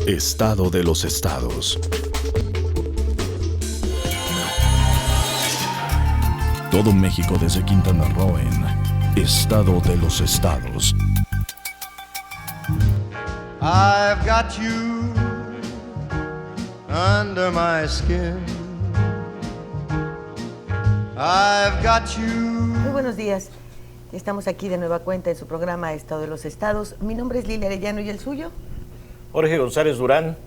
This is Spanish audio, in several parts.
Estado de los estados. Todo México desde Quintana Roo en Estado de los estados. I've got you under my skin. I've got you. Muy buenos días. Estamos aquí de nueva cuenta en su programa Estado de los Estados. Mi nombre es Lilia Arellano, ¿y el suyo? Jorge González Durán.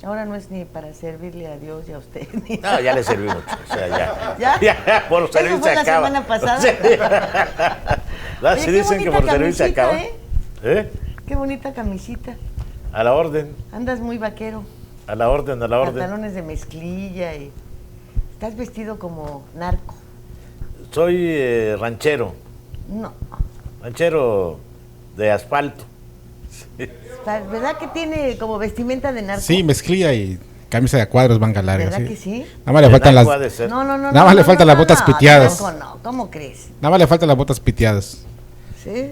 Ahora no es ni para servirle a Dios y a usted. No, ya le serví mucho. O sea, ya. ¿Ya? Ya, por servir ¿Eso fue se la acaba. semana pasada? Sí. Oye, Sí qué dicen que bonita por servir se camisita, acaba. ¿eh? Qué bonita camisita. A la orden, Andas muy vaquero. a la orden, a la orden. Pantalones de mezclilla y... Estás vestido como narco. Soy ranchero. No. Ranchero de asfalto. ¿Verdad que tiene como vestimenta de narco? Sí, mezclilla y camisa de cuadros, manga larga. ¿Verdad Sí. que sí? Nada más le faltan las, Puede nada ser. No. Nada más le faltan las botas piteadas. No, ¿cómo crees? más le faltan las botas piteadas. ¿Sí?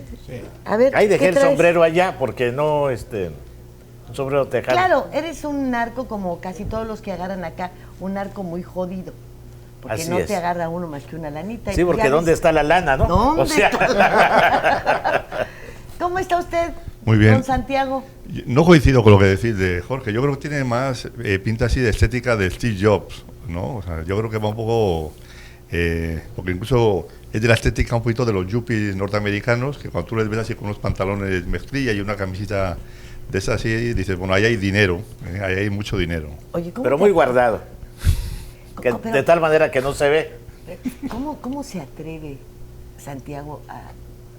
A ver, Ahí dejé ¿qué el traes? sombrero allá porque no, un sombrero tejano. Claro, eres un narco como casi todos los que agarran acá, un narco muy jodido. Porque Así no es. te agarra uno más que una lanita. Sí, Y porque ya ¿dónde ves- está la lana, no? ¿Dónde O sea, está? ¿Cómo está usted? Muy bien. Don Santiago. No coincido con lo que decís de Jorge. Yo creo que tiene más pinta así de estética de Steve Jobs, ¿no? O sea, yo creo que va un poco... porque incluso es de la estética un poquito de los yuppies norteamericanos, que cuando tú les ves así con unos pantalones mezclilla y una camisita de esas así, dices, bueno, ahí hay dinero, ahí hay mucho dinero. Oye, ¿cómo pero te- muy guardado. Que pero- de tal manera que no se ve. ¿Cómo se atreve Santiago a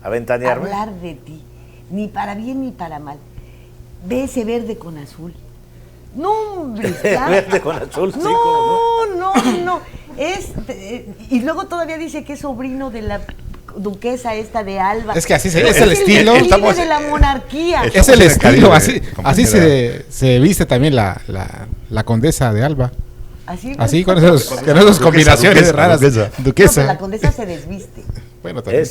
A ventanearme. hablar de ti? Ni para bien ni para mal. Ve ese verde con azul. No, hombre, está... Verde con azul, sí, No, cómo no. Y luego todavía dice que es sobrino de la duquesa esta de Alba. Es que así Pero es el estilo. líder Estamos- de la monarquía. es- Es el en el estilo, Caribe, así compañera. se viste también la condesa de Alba. Así con pero- esas combinaciones duquesa, raras. duquesa. No, pero Duquesa. la condesa se desviste. Bueno, también.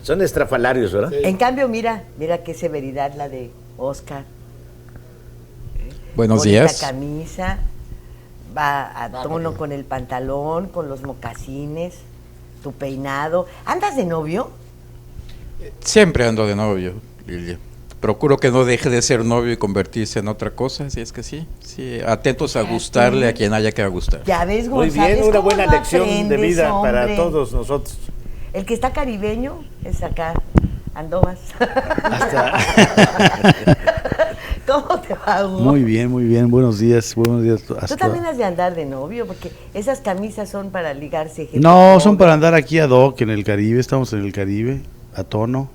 Son estrafalarios, ¿verdad? En cambio, mira qué severidad la de Oscar. Buenos Bonita días. camisa, va a tono con el pantalón, con los mocasines, tu peinado. ¿Andas de novio? Siempre ando de novio, Lilia. Procuro que no deje de ser novio y convertirse en otra cosa, si es que sí. Sí, atentos a gustarle a quien haya que gustar. Ya ves, Muy González, bien, una ¿cómo buena no lección de aprendes, vida para hombre? todos nosotros. El que está caribeño es acá, Andovas. ¿Cómo te va, Hugo? Muy bien, buenos días Tú también has de andar de novio, porque esas camisas son para ligarse gente No, son joven. para andar aquí ad hoc en el Caribe, estamos en el Caribe, a tono.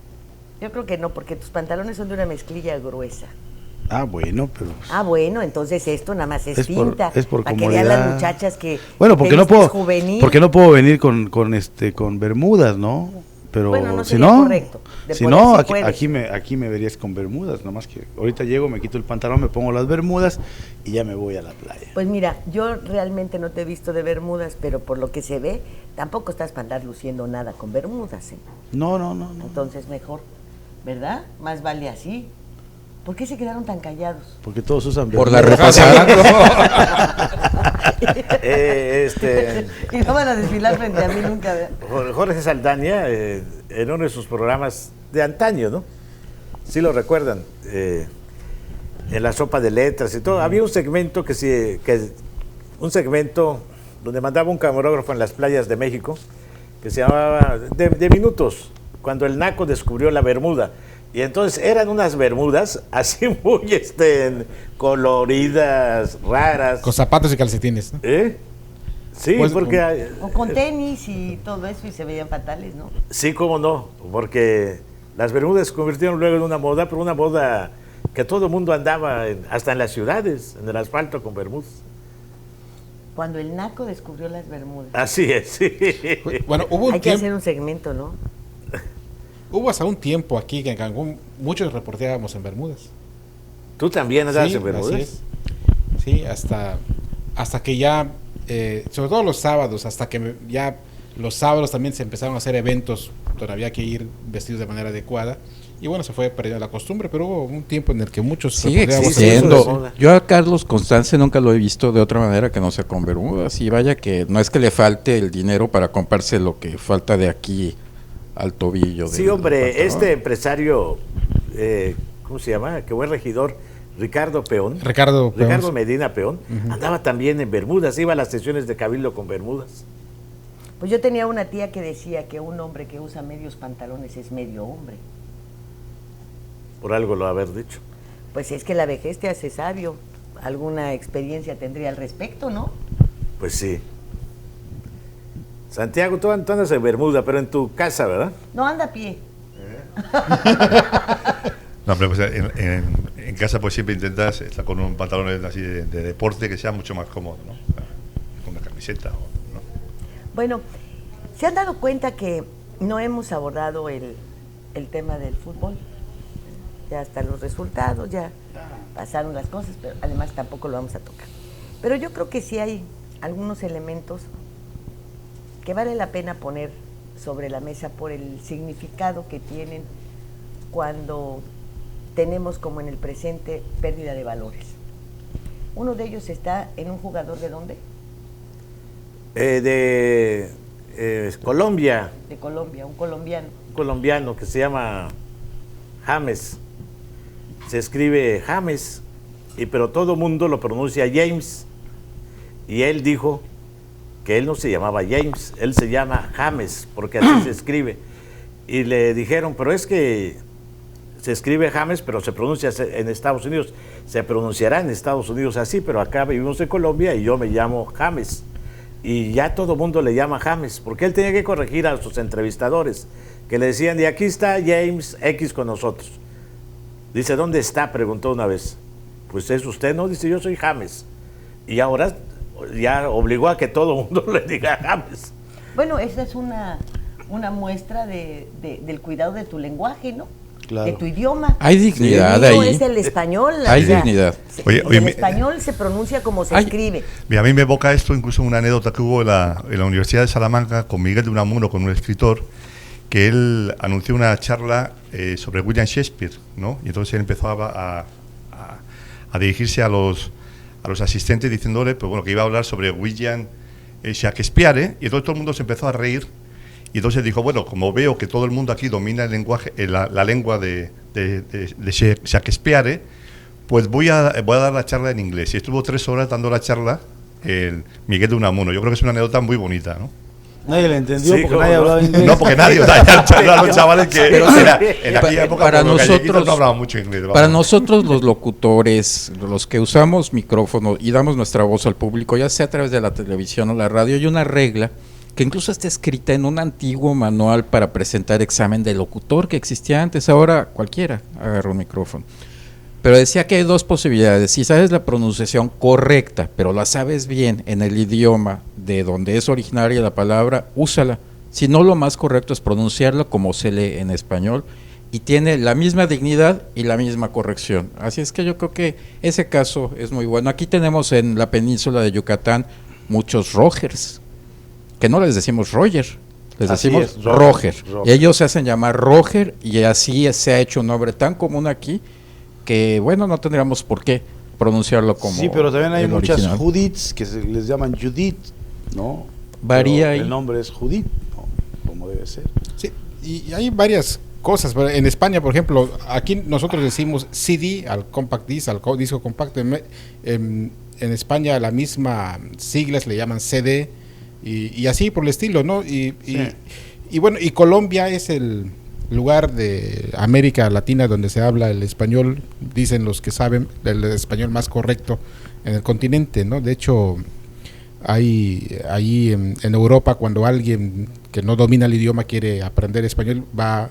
Yo creo que no, porque tus pantalones son de una mezclilla gruesa. Ah, bueno, pero... Ah, bueno, entonces esto nada más es Es por- tinta. es por para que vean las comodidad. muchachas que Bueno, que porque te no vistes puedo, juvenil. porque no puedo venir con bermudas, ¿no? Pero Bueno, no si sería no, correcto. De si poder no, sí puedes. aquí me verías con bermudas, nomás que ahorita llego, me quito el pantalón, me pongo las bermudas y ya me voy a la playa. Pues mira, yo realmente no te he visto de bermudas, pero por lo que se ve, tampoco estás para andar luciendo nada con bermudas, ¿eh? No. Entonces mejor, ¿verdad? Más vale así. ¿Por qué se quedaron tan callados? Porque todos usan Por la bermudas. Y no van a desfilar frente a mí nunca, ¿verdad? Jorge Saldaña, en uno de sus programas de antaño, ¿no? Sí lo recuerdan, en la sopa de letras y todo. Había un segmento un segmento donde mandaba un camarógrafo en las playas de México, que se llamaba de minutos, cuando el naco descubrió la Bermuda. Y entonces eran unas bermudas así muy coloridas, raras. Con zapatos y calcetines, ¿no? Sí, Pues, porque... O con tenis y todo eso y se veían fatales, ¿no? Sí, cómo no, porque las bermudas se convirtieron luego en una moda, pero una moda que todo el mundo andaba, hasta en las ciudades, en el asfalto con bermudas. Cuando el naco descubrió las bermudas. Así es, sí. Bueno, hubo un Hay que tiempo, hacer un segmento, ¿no? hubo hasta un tiempo aquí que en Cancún muchos reporteábamos en bermudas. ¿Tú también andabas Sí, en bermudas? así es. Sí, hasta que ya, sobre todo los sábados, hasta que ya los sábados también se empezaron a hacer eventos donde había que ir vestidos de manera adecuada. y bueno, se fue perdiendo la costumbre, pero hubo un tiempo en el que muchos Sigue recurríamos a eso. existiendo. Yo a Carlos Constance nunca lo he visto de otra manera que no sea con bermudas. Y vaya que no es que le falte el dinero para comprarse lo que falta de aquí al tobillo. Sí, hombre, este empresario, ¿cómo se llama? Que fue regidor, Ricardo Ricardo Medina Peón, andaba también en bermudas, iba a las sesiones de Cabildo con bermudas. Pues yo tenía una tía que decía que un hombre que usa medios pantalones es medio hombre. Por algo lo haber dicho. Pues es que la vejez te hace sabio. Alguna experiencia tendría al respecto, ¿no? Pues sí. Santiago, tú andas en bermuda, pero en tu casa, ¿verdad? No, anda a pie. No, pero pues en casa pues siempre intentas estar con un pantalón así de deporte que sea mucho más cómodo, ¿no? Con una camiseta, ¿no? Bueno, ¿se han dado cuenta que no hemos abordado el tema del fútbol? Ya están los resultados, ya pasaron las cosas, pero además tampoco lo vamos a tocar. Pero yo creo que sí hay algunos elementos que vale la pena poner sobre la mesa por el significado que tienen cuando tenemos como en el presente pérdida de valores. Uno de ellos está en un jugador ¿de dónde? Colombia. De Colombia, un colombiano. Un colombiano que se llama James. Se escribe James, pero todo mundo lo pronuncia James. Y él dijo que él no se llamaba James, él se llama James, porque así se escribe. Y le dijeron, pero es que se escribe James, pero se pronuncia en Estados Unidos. Se pronunciará en Estados Unidos así, pero acá vivimos en Colombia y yo me llamo James. Y ya todo mundo le llama James, porque él tenía que corregir a sus entrevistadores, que le decían, y aquí está James X con nosotros. Dice, ¿dónde está? Preguntó una vez. Pues es usted, ¿no? Dice, yo soy James. Y ahora ya obligó a que todo el mundo le diga James. Bueno, esa es una muestra del cuidado de tu lenguaje, ¿no? Claro. De tu idioma. Hay dignidad el mío ahí. es el español. Hay dignidad. Oye, el español se pronuncia como se escribe. Mira, a mí me evoca esto incluso una anécdota que hubo en la Universidad de Salamanca con Miguel de Unamuno, con un escritor, que él anunció una charla sobre William Shakespeare, ¿no? Y entonces él empezó a dirigirse a los asistentes diciéndole, pues bueno, que iba a hablar sobre William Shakespeare, y entonces todo el mundo se empezó a reír. Y entonces dijo, bueno, como veo que todo el mundo aquí domina el lenguaje, la lengua de Shakespeare, pues voy a dar la charla en inglés. Y estuvo 3 horas dando la charla el Miguel de Unamuno. Yo creo que es una anécdota muy bonita, ¿no? Nadie le entendió Sí, porque ¿cómo nadie no? hablaba inglés. No, porque nadie, los chavales que en aquella época para los galleguitos nosotros, no hablaban mucho inglés. Para nosotros los locutores, los que usamos micrófono y damos nuestra voz al público, ya sea a través de la televisión o la radio, hay una regla que incluso está escrita en un antiguo manual para presentar examen de locutor que existía antes. Ahora cualquiera agarra un micrófono. Pero decía que hay 2 posibilidades. Si sabes la pronunciación correcta, pero la sabes bien en el idioma de donde es originaria la palabra, úsala. Si no, lo más correcto es pronunciarla como se lee en español y tiene la misma dignidad y la misma corrección. Así es que yo creo que ese caso es muy bueno. Aquí tenemos en la península de Yucatán muchos Rogers, que no les decimos Roger, les Así decimos es, Roger. Roger. Y ellos se hacen llamar Roger y así se ha hecho un nombre tan común aquí que, bueno, no tendríamos por qué pronunciarlo como Sí, pero también hay el muchas original. Judiths que se les llaman Judith, ¿no? Varía Pero ahí. el nombre es Judith, ¿no? Como debe ser. Sí, y hay varias cosas. En España, por ejemplo, aquí nosotros decimos CD al compact disc, al disco compacto. En España la misma siglas le llaman CD y así por el estilo, ¿no? Y bueno, y Colombia es el lugar de América Latina donde se habla el español, dicen los que saben, el español más correcto en el continente, ¿no? De hecho, hay ahí en Europa, cuando alguien que no domina el idioma quiere aprender español, va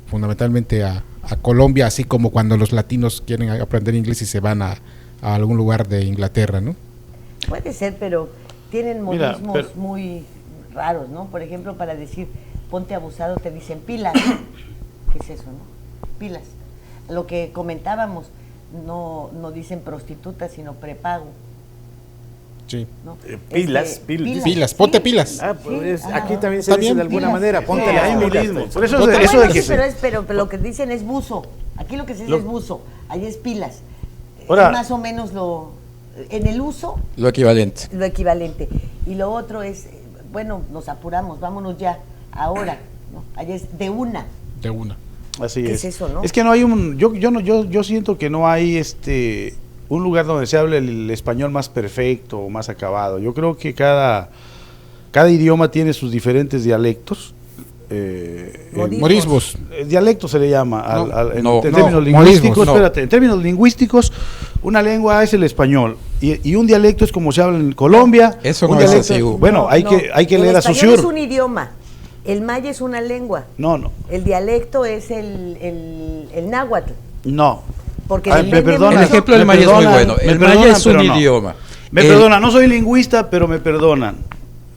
fundamentalmente a Colombia, así como cuando los latinos quieren aprender inglés y se van a algún lugar de Inglaterra, ¿no? Puede ser, pero tienen Mira, modismos pero- muy raros, ¿no? Por ejemplo, para decir ponte abusado te dicen pilas. ¿Qué es eso, no? Pilas. Lo que comentábamos, no dicen prostituta, sino prepago. Sí. ¿no? Pilas. Ponte pilas. Pues, Sí, aquí también se También. dice de alguna Pilas. manera, ponte Sí. las Hay pilas. modismo. Por eso, Ponte- eso Bueno, de que sí, pero lo que dicen es buzo. Aquí lo que se dice es buzo, ahí es pilas. Ahora- Es más o menos en el uso, Lo equivalente. lo equivalente. Y lo otro es, bueno, nos apuramos, vámonos ya, ahora, ¿no? Ahí es de una. De una. Así ¿Qué es. es eso, no? Es que no hay yo siento que no hay un lugar donde se hable el español más perfecto o más acabado. Yo creo que cada idioma tiene sus diferentes dialectos. Modismos. Dialecto se le llama en términos no, lingüísticos. modismos, no. Espérate, en términos lingüísticos, una lengua es el español y un dialecto es como se habla en Colombia. Eso un no es dialecto- así, Hugo. Bueno, hay que leer a El español Saussure. es un idioma, el maya es una lengua, No. el dialecto es el náhuatl. No. Porque Ay, me depende perdonan. mucho- El ejemplo del Me maya es muy perdonan, bueno. me El maya perdonan, es un pero no. idioma. Me perdonan, no soy lingüista, pero me perdonan.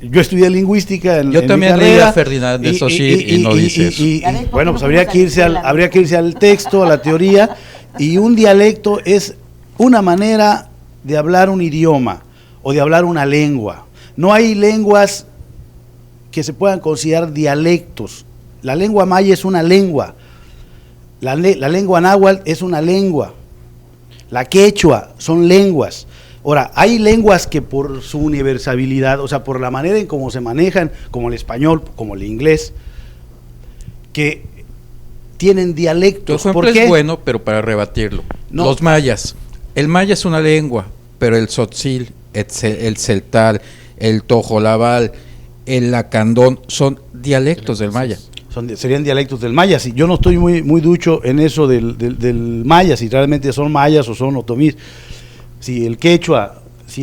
Yo estudié lingüística en Yo en mi también leí carrera a Ferdinand de Saussure y no dice eso. Ya ves, ¿por qué Bueno, no pues habría fuimos que a la irse escuela? habría que irse al texto, a la teoría, y un dialecto es una manera de hablar un idioma o de hablar una lengua. No hay lenguas que se puedan considerar dialectos. La lengua maya es una lengua. La lengua náhuatl es una lengua. La quechua son lenguas. Ahora, hay lenguas que por su universalidad, o sea, por la manera en cómo se manejan, como el español, como el inglés, que tienen Tu dialectos. ejemplo ¿Por qué? es bueno, pero para rebatirlo. No. Los mayas. El maya es una lengua, pero el tzotzil, el celtal, el tojolabal, el lacandón son dialectos del maya. Serían dialectos del maya. Si yo no estoy muy ducho en eso del maya, si realmente son mayas o son otomís. Si el quechua,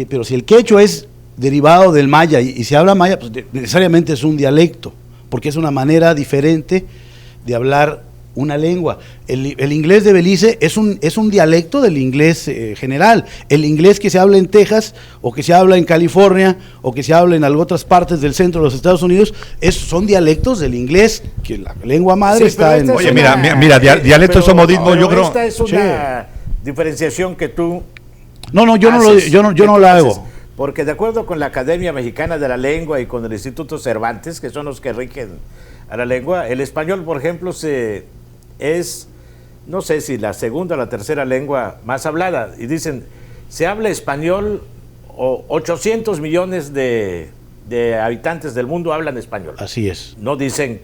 pero si el quechua es derivado del maya y se habla maya, pues necesariamente es un dialecto, porque es una manera diferente de hablar una lengua. El inglés de Belice es un dialecto del inglés general. El inglés que se habla en Texas, o que se habla en California, o que se habla en otras partes del centro de los Estados Unidos, son dialectos del inglés, que la lengua madre Sí, pero está esta en... es Oye, una- mira, dialectos pero- o modismos, pero yo creo... Esta es una diferenciación que tú No, yo haces. no la Entonces, hago. Porque de acuerdo con la Academia Mexicana de la Lengua y con el Instituto Cervantes, que son los que rigen a la lengua, el español, por ejemplo, es, no sé si la segunda o la tercera lengua más hablada. Y dicen, se habla español, o 800 millones de habitantes del mundo hablan español. Así es. No dicen,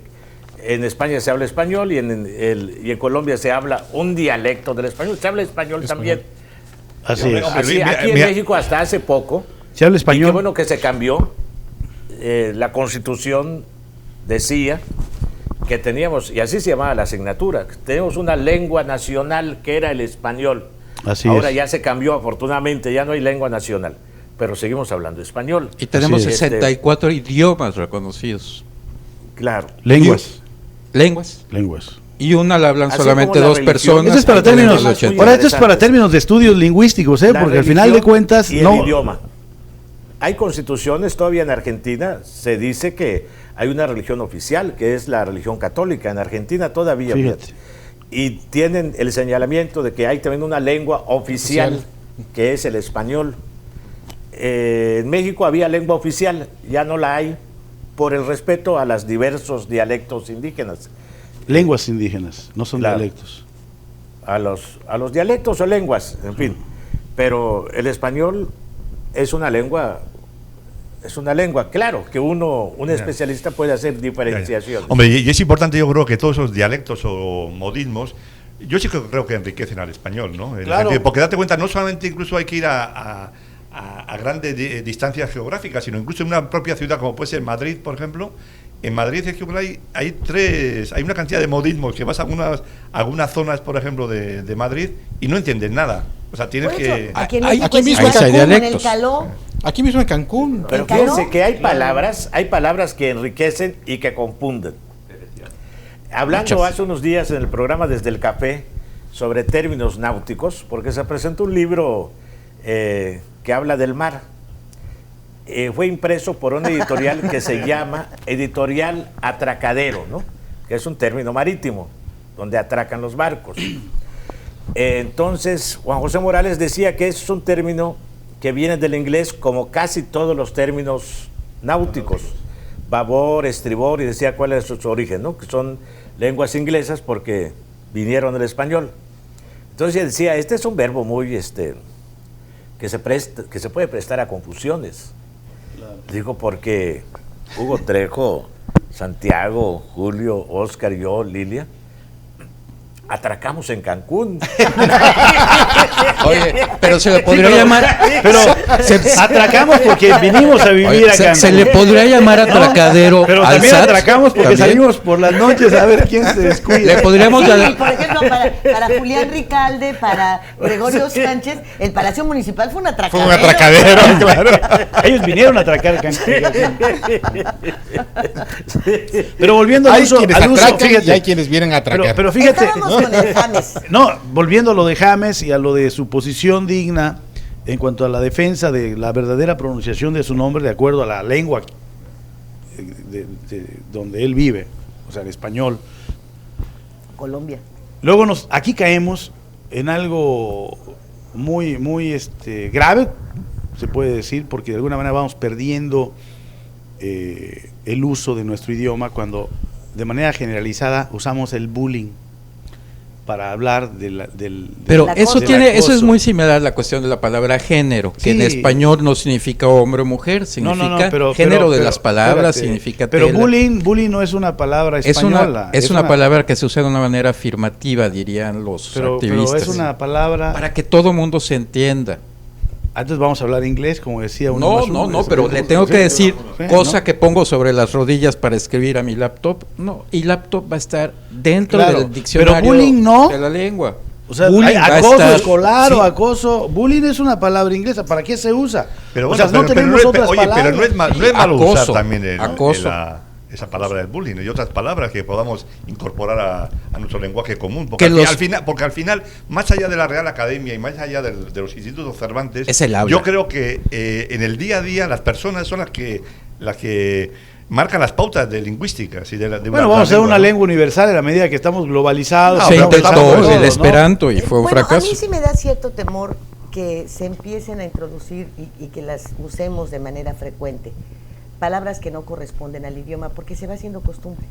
en España se habla español y en Colombia se habla un dialecto del español. Se habla español también. Así es. Así, aquí en Mira. México hasta hace poco, Se habla y español. qué bueno que se cambió, la Constitución decía que teníamos, y así se llamaba la asignatura, que teníamos una lengua nacional que era el español. Así Ahora es. ya se cambió, afortunadamente, ya no hay lengua nacional, pero seguimos hablando español. Y tenemos Así es. 64 idiomas reconocidos. Claro. Lenguas. Lenguas. Y una la hablan Así solamente como la dos religión. personas. Eso es para Hay términos, temas muy ahora esto es para interesantes. términos de estudios lingüísticos, La porque al final de religión cuentas y el no. idioma. Hay constituciones todavía en Argentina, se dice que hay una religión oficial, que es la religión católica. En Argentina todavía. Fíjate. Y tienen el señalamiento de que hay también una lengua oficial, que es el español. En México había lengua oficial, ya no la hay, por el respeto a los diversos dialectos indígenas. Lenguas indígenas, no son Claro. dialectos. A los dialectos o lenguas, en fin. Pero el español es una lengua, claro, que un especialista puede hacer diferenciación. Hombre, y es importante, yo creo que todos esos dialectos o modismos, yo sí que creo que enriquecen al español, ¿no? En el Claro. sentido- porque date cuenta, no solamente incluso hay que ir a grandes distancias geográficas, sino incluso en una propia ciudad, como puede ser Madrid, por ejemplo. En Madrid es que hay una cantidad de modismos que vas a algunas zonas, por ejemplo, de Madrid y no entiendes nada. O sea, tienes Por eso, que... aquí en Hay- México aquí es mismo en hay Cancún, en el dialectos. Caló. Aquí mismo en Cancún. Pero ¿Claro? fíjense que hay palabras que enriquecen y que confunden. Hablando Muchas. hace unos días en el programa Desde el Café sobre términos náuticos, porque se presentó un libro que habla del mar. Fue impreso por una editorial que se llama Editorial Atracadero, ¿no? Que es un término marítimo, donde atracan los barcos. Entonces, Juan José Morales decía que es un término que vienen del inglés como casi todos los términos náuticos, babor, estribor, y decía cuál es su origen, ¿no? Que son lenguas inglesas porque vinieron del español. Entonces decía, este es un verbo muy, que se puede prestar a confusiones. Claro. Digo, porque Hugo Trejo, Santiago, Julio, Oscar, yo, Lilia, atracamos en Cancún. Oye, pero se le podría llamar. Pero atracamos porque vinimos a vivir a Cancún. Se le podría llamar atracadero. Pero al también SAT, atracamos porque salimos por las noches a ver quién se descuida. Le podríamos sí, por ejemplo, para Julián Ricalde, para Gregorio Sánchez, el Palacio Municipal fue un atracadero. Fue un atracadero, claro. Ellos vinieron a atracar Cancún. Pero volviendo al uso, fíjate, y hay quienes vienen a atracar. Pero fíjate, estábamos con el James. No, volviendo a lo de James y a lo de su posición digna en cuanto a la defensa de la verdadera pronunciación de su nombre de acuerdo a la lengua de donde él vive, o sea, el español. Colombia. Luego aquí caemos en algo muy grave, se puede decir, porque de alguna manera vamos perdiendo el uso de nuestro idioma cuando de manera generalizada usamos el bullying para hablar pero eso acoso. Es muy similar a la cuestión de la palabra género, que en español no significa hombre o mujer, significa género de las palabras, significa pero tela. bullying no es una palabra española. Es una palabra que se usa de una manera afirmativa, dirían los activistas. Pero es una palabra para que todo mundo se entienda. Antes vamos a hablar inglés, como decía uno. No, pero le tengo que decir cosa que pongo sobre las rodillas para escribir a mi laptop. No, y laptop va a estar dentro del diccionario pero bullying no, de la lengua. O sea, hay acoso escolar o acoso. Bullying es una palabra inglesa. ¿Para qué se usa? Pero bueno, no tenemos otras palabras. Pero no es malo acoso, usar también esa palabra del bullying y otras palabras que podamos incorporar a nuestro lenguaje común, porque al final, más allá de la Real Academia y más allá de los institutos Cervantes, es el habla. Yo creo que en el día a día las personas son las que marcan las pautas de lingüística. Vamos a hacer una lengua universal en la medida que estamos globalizados. Se intentó el esperanto y fue un fracaso. A mí sí me da cierto temor que se empiecen a introducir y que las usemos de manera frecuente palabras que no corresponden al idioma, porque se va haciendo costumbre.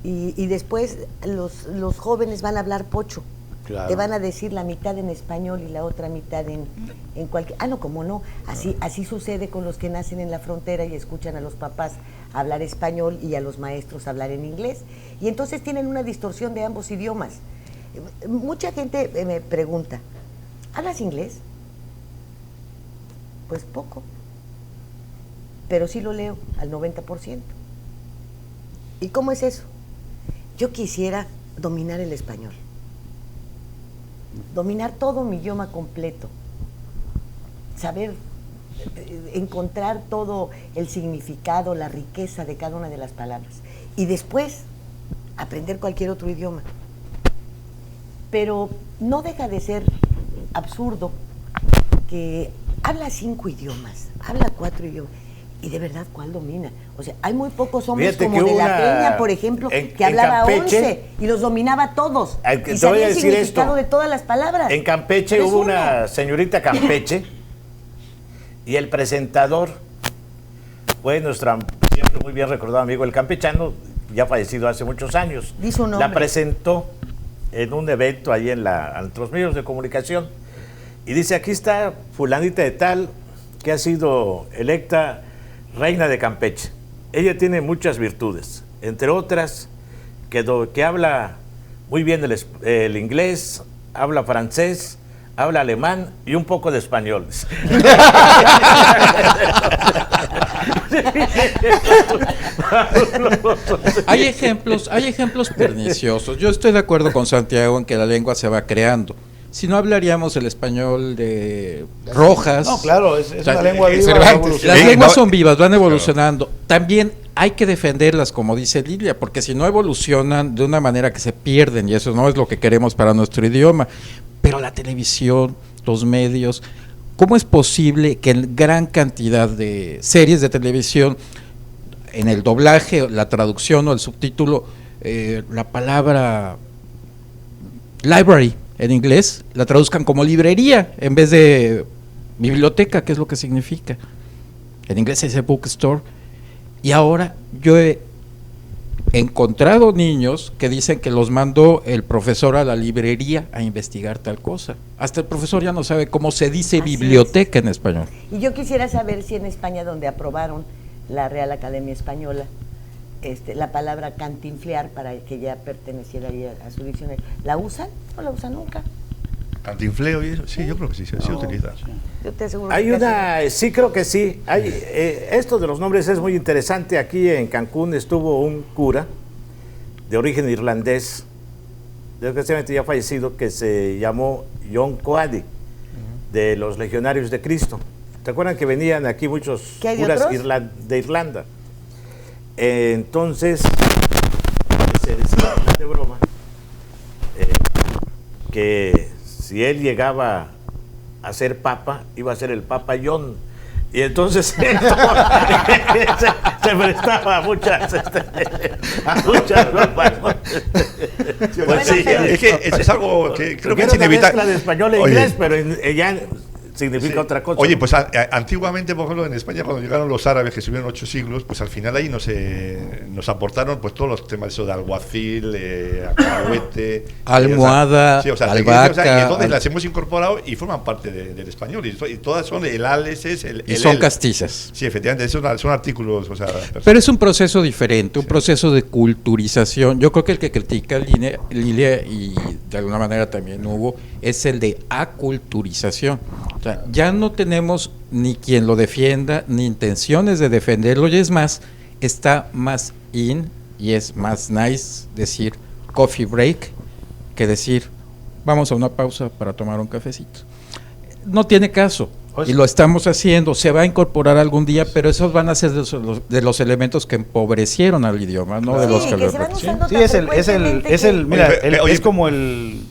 Y después los jóvenes van a hablar pocho. Claro. Te van a decir la mitad en español y la otra mitad en cualquier... no, como no. Así sucede con los que nacen en la frontera y escuchan a los papás hablar español y a los maestros hablar en inglés. Y entonces tienen una distorsión de ambos idiomas. Mucha gente me pregunta, ¿hablas inglés? Pues poco. Pero sí lo leo al 90%. ¿Y cómo es eso? Yo quisiera dominar el español, dominar todo mi idioma completo, saber encontrar todo el significado, la riqueza de cada una de las palabras y después aprender cualquier otro idioma. Pero no deja de ser absurdo que habla 5 idiomas, habla 4 idiomas. Y de verdad, ¿cuál domina? O sea, hay muy pocos hombres como de la Peña, por ejemplo, que hablaba Campeche, 11 y los dominaba todos. Y sabía el significado de todas las palabras. En Campeche hubo una señorita Campeche y el presentador fue nuestro siempre muy bien recordado amigo, el campechano, ya fallecido hace muchos años. Dice un nombre. La presentó en un evento ahí en los medios de comunicación y dice, aquí está fulanita de tal que ha sido electa reina de Campeche. Ella tiene muchas virtudes, entre otras que habla muy bien el inglés, habla francés, habla alemán y un poco de español. Hay ejemplos perniciosos. Yo estoy de acuerdo con Santiago en que la lengua se va creando. Si no hablaríamos el español de Rojas. No, claro, es una lengua viva. Las lenguas son vivas, van evolucionando. Claro. También hay que defenderlas, como dice Lilia, porque si no evolucionan de una manera que se pierden, y eso no es lo que queremos para nuestro idioma. Pero la televisión, los medios, ¿cómo es posible que en gran cantidad de series de televisión, en el doblaje, la traducción o el subtítulo, la palabra library en inglés la traduzcan como librería en vez de biblioteca, que es lo que significa. En inglés se dice bookstore. Y ahora yo he encontrado niños que dicen que los mandó el profesor a la librería a investigar tal cosa. Hasta el profesor ya no sabe cómo se dice Así biblioteca en español. Y yo quisiera saber si en España, donde aprobaron la Real Academia Española, la palabra cantinflear, para que ya perteneciera ahí a su diccionario, ¿la usan o la usan nunca? Cantinfleo y eso, sí, yo creo que sí, se utiliza. Yo te aseguro Hay que una, sí creo que sí. Hay, esto de los nombres es muy interesante. Aquí en Cancún estuvo un cura de origen irlandés, desgraciadamente ya fallecido, que se llamó John Coady, de los Legionarios de Cristo. ¿Te acuerdan que venían aquí muchos ¿Qué hay de curas otros? de Irlanda? Entonces, se decía de broma que si él llegaba a ser papa, iba a ser el Papa John. Y entonces se prestaba a muchas bromas, ¿no? Pues sí, Es que eso es algo que creo que era es una inevitable. mezcla de español e Oye, inglés, pero ya significa sí. otra cosa. Oye, pues antiguamente, por ejemplo, en España, cuando llegaron los árabes, que estuvieron 8 siglos, pues al final ahí nos aportaron pues todos los temas eso de alguacil, alcahuete, Almohada, albahaca, y entonces las hemos incorporado y forman parte del español. Y todas son el ales, y son castizas. Sí, efectivamente, son artículos. O sea, Pero es un proceso diferente, un proceso de culturización. Yo creo que el que critica Lilia, y de alguna manera también hubo, es el de aculturización. O sea, ya no tenemos ni quien lo defienda, ni intenciones de defenderlo, y es más, está más in y es más nice decir coffee break que decir vamos a una pausa para tomar un cafecito. No tiene caso, y lo estamos haciendo, se va a incorporar algún día, pero esos van a ser de los elementos que empobrecieron al idioma, no de los que lo enriquecieron. Sí, mira, Oye, es como el,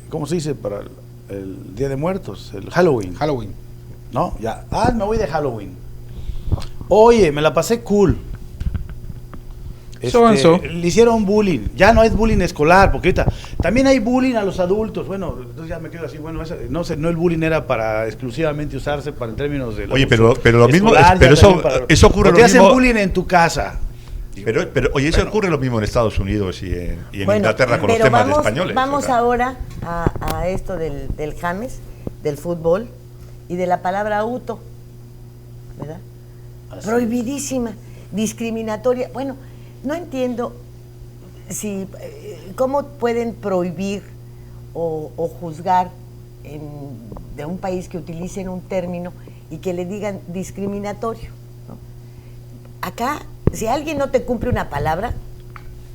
¿cómo se dice para el Día de Muertos? El Halloween. Halloween. ¿No? Ya. Me voy de Halloween. Oye, me la pasé cool. Le hicieron bullying. Ya no es bullying escolar, porque ahorita también hay bullying a los adultos. Bueno, entonces ya me quedo así. Bueno, no el bullying era para exclusivamente usarse para en términos de. Oye, pero lo mismo. Escolar, Pero eso ocurre lo te hacen mismo. bullying en tu casa. Pero oye, eso ocurre lo mismo en Estados Unidos y en Inglaterra con los pero temas de españoles. Vamos o sea. ahora a esto del James, del fútbol y de la palabra auto, ¿verdad? Prohibidísima, discriminatoria. Bueno, no entiendo si cómo pueden prohibir o juzgar de un país que utilicen un término y que le digan discriminatorio, ¿no? Acá, si alguien no te cumple una palabra,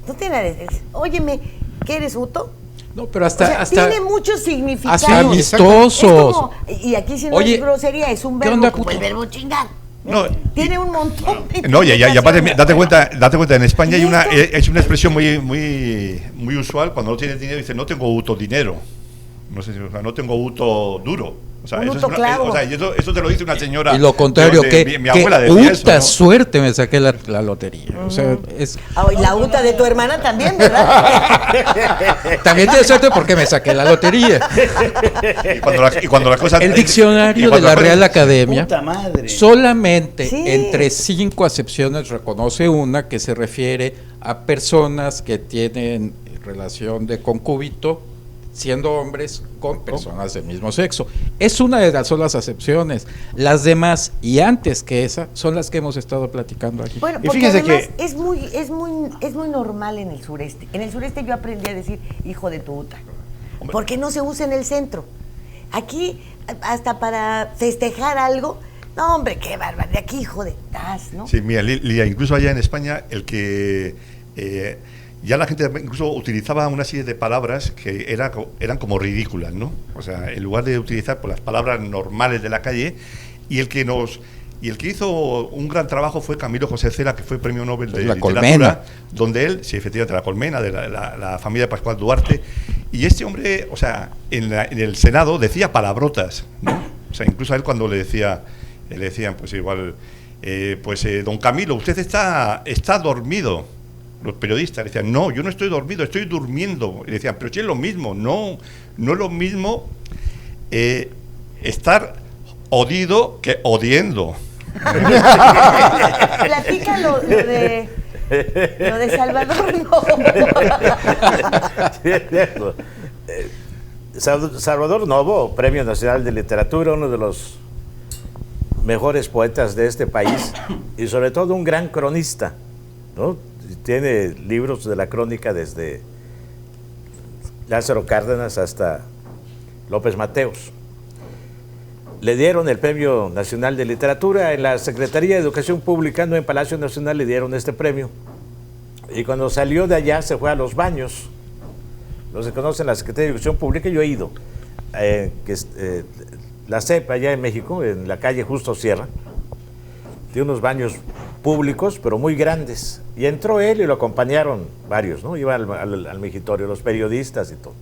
no tiene, óyeme, ¿qué eres uto? No, pero hasta tiene muchos significados. hasta amistosos. Es como, y aquí si no Oye, es grosería, es un ¿qué verbo onda, como puto? el verbo chingar. No, Tiene un montón de No, y aparte, implicaciones. date cuenta, en España ¿Y hay esto? es una expresión muy usual cuando no tienes dinero, dice no tengo uto dinero. No sé, o sea, no tengo uto duro. O sea, Un eso, uto clavo. eso te lo dice una señora. Y lo contrario, mi abuela que decía eso, puta ¿no? suerte me saqué la lotería. O sea, es, Y la uta de tu hermana también, ¿verdad? también tiene suerte porque me saqué la lotería. Y cuando las cosas. El diccionario de la Real Academia Puta madre. solamente Sí. entre 5 acepciones reconoce una que se refiere a personas que tienen relación de concúbito siendo hombres con personas del mismo sexo. Es una de las solas acepciones. Las demás, y antes que esa, son las que hemos estado platicando aquí. Bueno, Y porque fíjese además que- es muy normal en el sureste. En el sureste yo aprendí a decir hijo de tu uta. Porque no se usa en el centro. Aquí, hasta para festejar algo, no hombre, qué bárbaro, de aquí hijo de tas, ¿no? Sí, mira, Lilia, incluso allá en España, ya la gente incluso utilizaba una serie de palabras que eran como ridículas, ¿no? O sea, en lugar de utilizar las palabras normales de la calle, y el que hizo un gran trabajo fue Camilo José Cela, que fue premio Nobel de La Literatura, Colmena. donde él, sí, efectivamente, la Colmena, de la familia de Pascual Duarte, y este hombre, o sea, en el Senado decía palabrotas, ¿no? O sea, incluso a él cuando le decían, pues igual, don Camilo, usted está dormido. Los periodistas le decían, no, yo no estoy dormido, estoy durmiendo. Y le decían, pero si es lo mismo, no es lo mismo estar odido que odiendo. Platica lo de Salvador Novo. Sí, es cierto. Salvador Novo, Premio Nacional de Literatura, uno de los mejores poetas de este país y sobre todo un gran cronista, ¿no? Tiene libros de la crónica desde Lázaro Cárdenas hasta López Mateos. Le dieron el Premio Nacional de Literatura en la Secretaría de Educación Pública, no en Palacio Nacional, le dieron este premio. Y cuando salió de allá se fue a los baños. Los que conocen la Secretaría de Educación Pública, yo he ido, la CEP allá en México, en la calle Justo Sierra, tiene unos baños públicos, pero muy grandes. Y entró él y lo acompañaron varios, ¿no? Iban al migitorio, los periodistas y todo.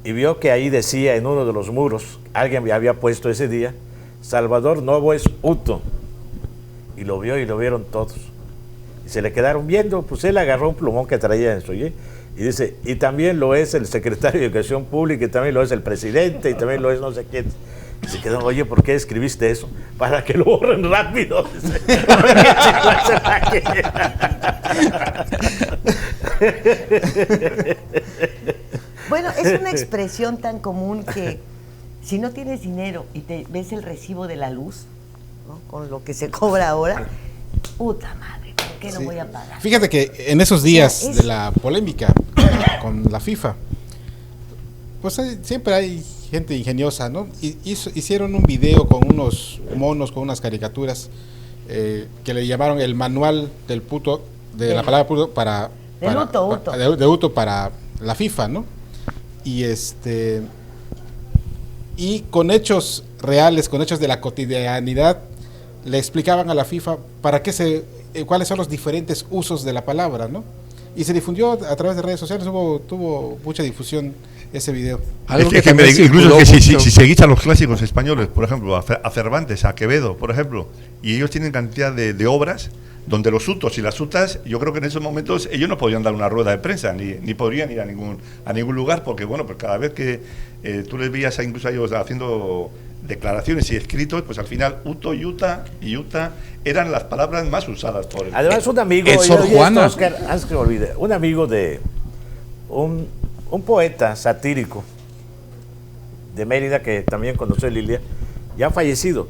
Y vio que ahí decía en uno de los muros, alguien había puesto ese día, Salvador Novo es Uto. Y lo vio y lo vieron todos. Y se le quedaron viendo, pues él agarró un plumón que traía en su y dice, y también lo es el secretario de Educación Pública, y también lo es el presidente, y también lo es no sé quién. Y se quedó, oye, ¿por qué escribiste eso? Para que lo borren rápido. Bueno, es una expresión tan común que si no tienes dinero y te ves el recibo de la luz, ¿no? Con lo que se cobra ahora, puta madre, ¿por qué no voy a pagar? Fíjate que en esos días de la polémica con la FIFA, pues siempre hay gente ingeniosa, ¿no? Hicieron un video con unos monos, con unas caricaturas, que le llamaron el manual del puto, de la palabra puto para Uto para la FIFA, ¿no? Y con hechos reales, con hechos de la cotidianidad, le explicaban a la FIFA cuáles son los diferentes usos de la palabra, ¿no? Y se difundió a través de redes sociales, tuvo mucha difusión ese video. Incluso que si seguís a los clásicos españoles, por ejemplo, a Cervantes, a Quevedo, por ejemplo, y ellos tienen cantidad de obras donde los utos y las utas, yo creo que en esos momentos ellos no podían dar una rueda de prensa, ni podrían ir a ningún lugar, porque bueno, pues cada vez que tú les veías incluso a ellos haciendo declaraciones y escritos, pues al final uto y uta eran las palabras más usadas por él. Además un amigo, Oscar, antes que me olvide, un amigo de un poeta satírico de Mérida que también conoció Lilia, ya fallecido,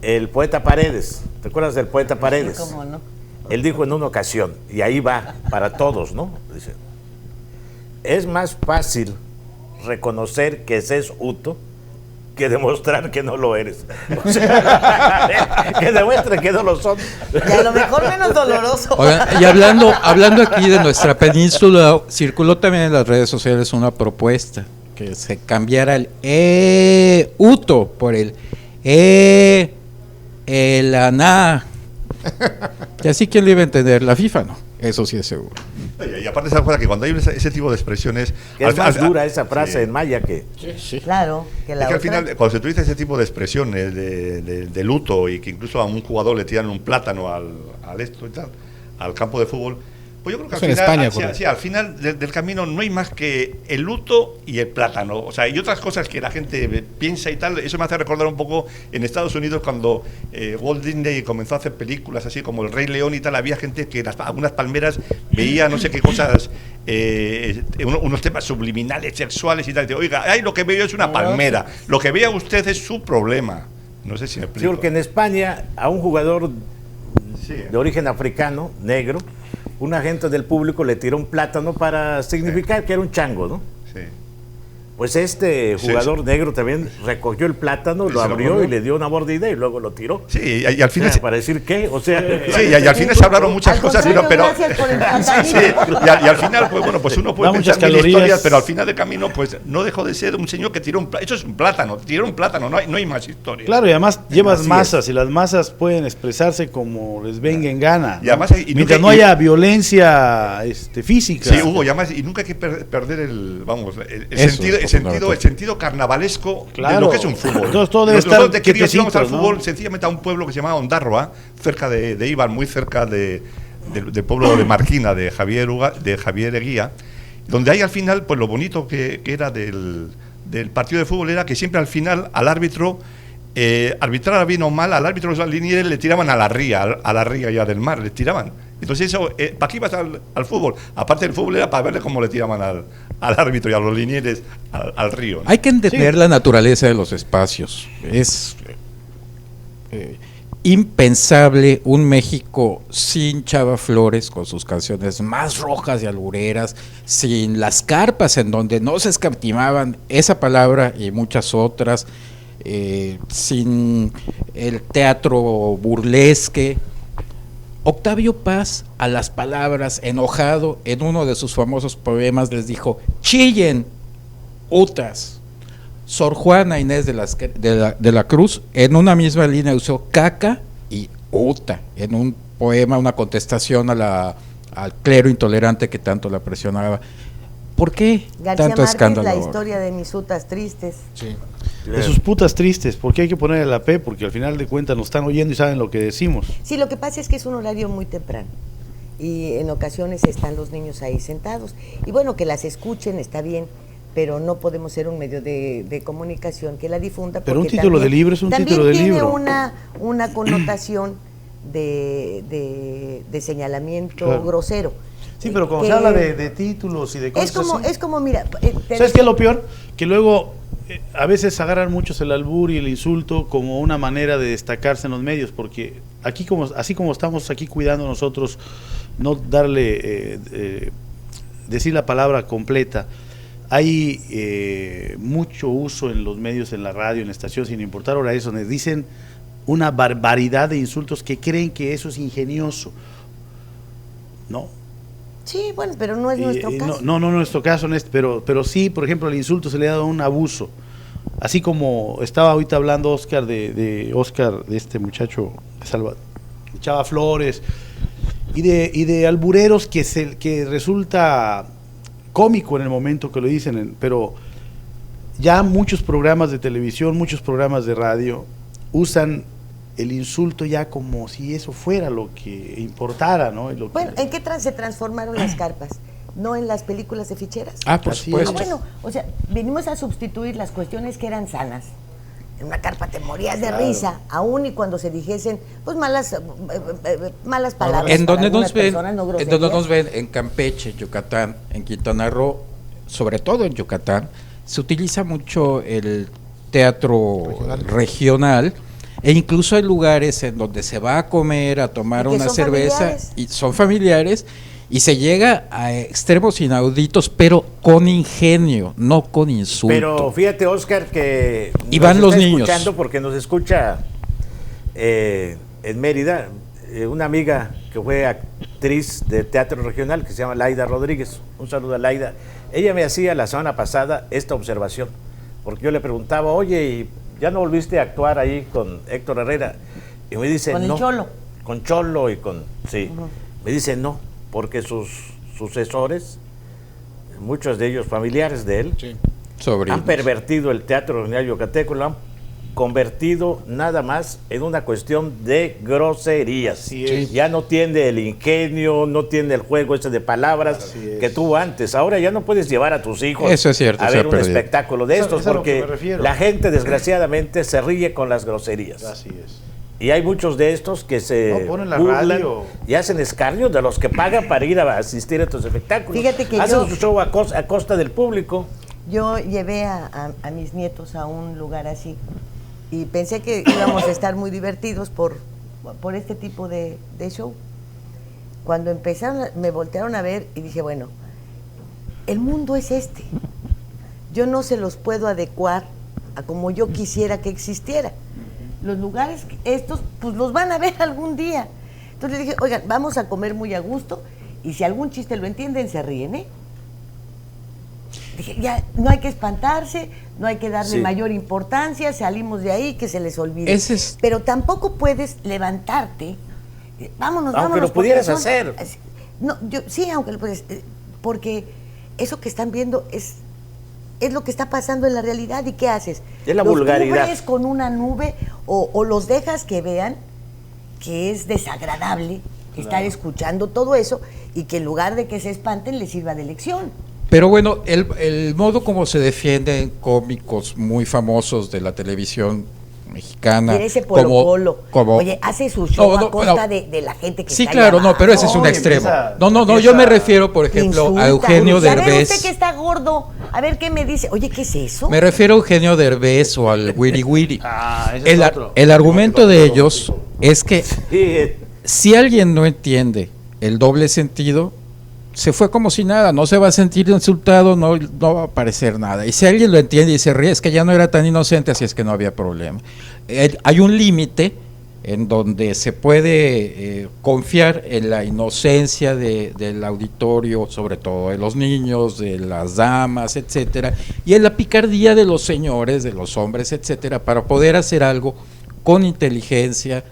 el poeta Paredes. ¿Te acuerdas del poeta Paredes? Sí, cómo no. Él dijo en una ocasión, y ahí va para todos, ¿no? Dice, es más fácil reconocer que se es uto que demostrar que no lo eres. O sea, que demuestren que no lo son. Y a lo mejor menos doloroso. Oigan, y hablando aquí de nuestra península, circuló también en las redes sociales una propuesta que se cambiara el uto por el aná. Y así, ¿quién lo iba a entender? La FIFA no, eso sí es seguro. Y aparte se acuerda que cuando hay ese tipo de expresiones, que es más dura esa frase en maya que... Sí. Claro, que la es que otra. al final, cuando se utiliza ese tipo de expresiones de luto, y que incluso a un jugador le tiran un plátano al campo de fútbol, pues yo creo que al final del camino no hay más que el luto y el plátano, o sea, y otras cosas que la gente piensa y tal. Eso me hace recordar un poco en Estados Unidos cuando Walt Disney comenzó a hacer películas así como El Rey León y tal. Había gente que algunas palmeras veía no sé qué cosas, unos temas subliminales, sexuales y tal. Dice, oiga, lo que veo es una palmera, lo que vea usted es su problema. No sé si me explico. Sí, porque en España a un jugador de origen africano, negro, un agente del público le tiró un plátano para significar que era un chango, ¿no? Sí. Pues este jugador negro también recogió el plátano, lo abrió y le dio una mordida y luego lo tiró. Sí, y al final... ¿Para decir qué? O sea... Sí, y al final se hablaron muchas cosas, pero... Gracias por el sí, y al final, pues bueno, pues uno puede pensar mil historias, pero al final del camino, pues no dejó de ser un señor que tiró un plátano. Eso es un plátano, tiró un plátano, no hay más historia. Claro, y además llevas masas, y las masas pueden expresarse como les venga en gana. Y además, mientras no haya violencia física. Sí, Hugo, y nunca hay que perder el sentido carnavalesco de lo que es un fútbol. Entonces, todo debe estar de queridos íbamos al fútbol sencillamente a un pueblo que se llamaba Ondarroa, cerca de Ibar, muy cerca del pueblo de Marquina, de Javier Eguía, donde hay al final pues lo bonito que era del del partido de fútbol era que siempre al final al árbitro, arbitrar bien o mal, al árbitro los linieres le tiraban a la ría ya del mar, le tiraban. Entonces eso, ¿para qué ibas al fútbol? Aparte del fútbol era para verle cómo le tiraban al árbitro y a los linieres al río, ¿no? Hay que entender la naturaleza de los espacios. Es impensable un México sin Chava Flores, con sus canciones más rojas y albureras, sin las carpas en donde no se escatimaban esa palabra y muchas otras, sin el teatro burlesque. Octavio Paz, a las palabras, enojado, en uno de sus famosos poemas les dijo: chillen, utas. Sor Juana Inés de la Cruz, en una misma línea usó caca y uta, en un poema, una contestación al clero intolerante que tanto la presionaba. ¿Por qué García tanto Márquez, escándalo? la historia de mis utas tristes. Sí. De sus putas tristes, porque hay que ponerle la P, porque al final de cuentas nos están oyendo y saben lo que decimos. Sí, lo que pasa es que es un horario muy temprano y en ocasiones están los niños ahí sentados. Y bueno, que las escuchen está bien, pero no podemos ser un medio de comunicación que la difunda. Pero un porque título de libro es un título de libro. También tiene una connotación de señalamiento Claro. grosero. Sí, pero cuando se habla de títulos y de cosas así. Es como, mira... ¿Sabes qué es lo peor? Que luego a veces agarran muchos el albur y el insulto como una manera de destacarse en los medios, porque aquí así como estamos aquí cuidando nosotros, no darle, decir la palabra completa, hay mucho uso en los medios, en la radio, en la estación, sin importar ahora eso, donde dicen una barbaridad de insultos que creen que eso es ingenioso. No. Sí, bueno, pero no es nuestro caso. No nuestro caso, pero sí, por ejemplo, el insulto se le ha dado un abuso. Así como estaba ahorita hablando Oscar de este muchacho de Chava Flores, y de albureros que resulta cómico en el momento que lo dicen, pero ya muchos programas de televisión, muchos programas de radio usan el insulto ya como si eso fuera lo que importara, ¿no? Bueno, ¿en qué se transformaron las carpas? ¿No en las películas de ficheras? Ah, por Así supuesto. Bueno, o sea, venimos a sustituir las cuestiones que eran sanas. En una carpa te morías de Claro. risa, aún y cuando se dijesen pues malas palabras. En para donde algunas nos ven, personas, no en groserías. donde nos ven en Campeche, Yucatán, en Quintana Roo, sobre todo en Yucatán, se utiliza mucho el teatro regional, e incluso hay lugares en donde se va a comer, a tomar Y que una son cerveza, familiares. y son familiares, y se llega a extremos inauditos, pero con ingenio, no con insulto. Pero fíjate, Oscar, que Y nos van los está niños. escuchando porque nos escucha en Mérida una amiga que fue actriz de teatro regional que se llama Laida Rodríguez. Un saludo a Laida. Ella me hacía la semana pasada esta observación, porque yo le preguntaba, oye, ¿y ya no volviste a actuar ahí con Héctor Herrera? Y me dice, Con el no. Cholo. Con Cholo y con... Sí. Me dice, no, porque sus sucesores, muchos de ellos familiares de él, Sí. Sobrinos. han pervertido el teatro regional yucateco, lo han convertido nada más en una cuestión de groserías. Así es. Ya no tiene el ingenio, no tiene el juego ese de palabras Así es. que tuvo antes. Ahora ya no puedes llevar a tus hijos Eso es cierto, a se ver ha un perdido. espectáculo de Eso- estos, eso es a lo que porque me refiero. la gente desgraciadamente se ríe con las groserías. Así es. Y hay muchos de estos que se No, ponen la burlan radio. y hacen escarnio de los que pagan para ir a asistir a estos espectáculos. Fíjate que hacen yo- su show a costa del público. Yo llevé a mis nietos a un lugar así y pensé que íbamos a estar muy divertidos por este tipo de show. Cuando empezaron, me voltearon a ver y dije, bueno, el mundo es este. Yo no se los puedo adecuar a como yo quisiera que existiera. Los lugares estos, pues los van a ver algún día. Entonces le dije, oigan, vamos a comer muy a gusto y si algún chiste lo entienden, se ríen, ¿eh? Dije, ya, no hay que espantarse, no hay que darle Sí. mayor importancia, salimos de ahí, que se les olvide. Ese es- Pero tampoco puedes levantarte, vámonos, Aunque vámonos. lo pudieras porque hacer. No, sí, aunque lo puedes, porque eso que están viendo es lo que está pasando en la realidad. ¿Y qué haces? Es la ¿Los vulgaridad. cubres con una nube o los dejas que vean que es desagradable estar escuchando todo eso y que en lugar de que se espanten les sirva de lección? Pero bueno, el modo como se defienden cómicos muy famosos de la televisión mexicana. Tiene ese Polo. Como, oye, hace su show a costa de la gente que sí, está claro, allá no, pero ese es un extremo. Yo me refiero, por ejemplo, insulta, a Eugenio A ver, Derbez. usted que está gordo, a ver qué me dice. Oye, ¿qué es eso? Me refiero a Eugenio Derbez o al Wiri Wiri. Ese es otro. El argumento de ellos es que si alguien no entiende el doble sentido, se fue como si nada, no se va a sentir insultado, no va a parecer nada. Y si alguien lo entiende y se ríe, es que ya no era tan inocente, así es que no había problema. Hay un límite en donde se puede confiar en la inocencia del auditorio, sobre todo de los niños, de las damas, etcétera, y en la picardía de los señores, de los hombres, etcétera, para poder hacer algo con inteligencia,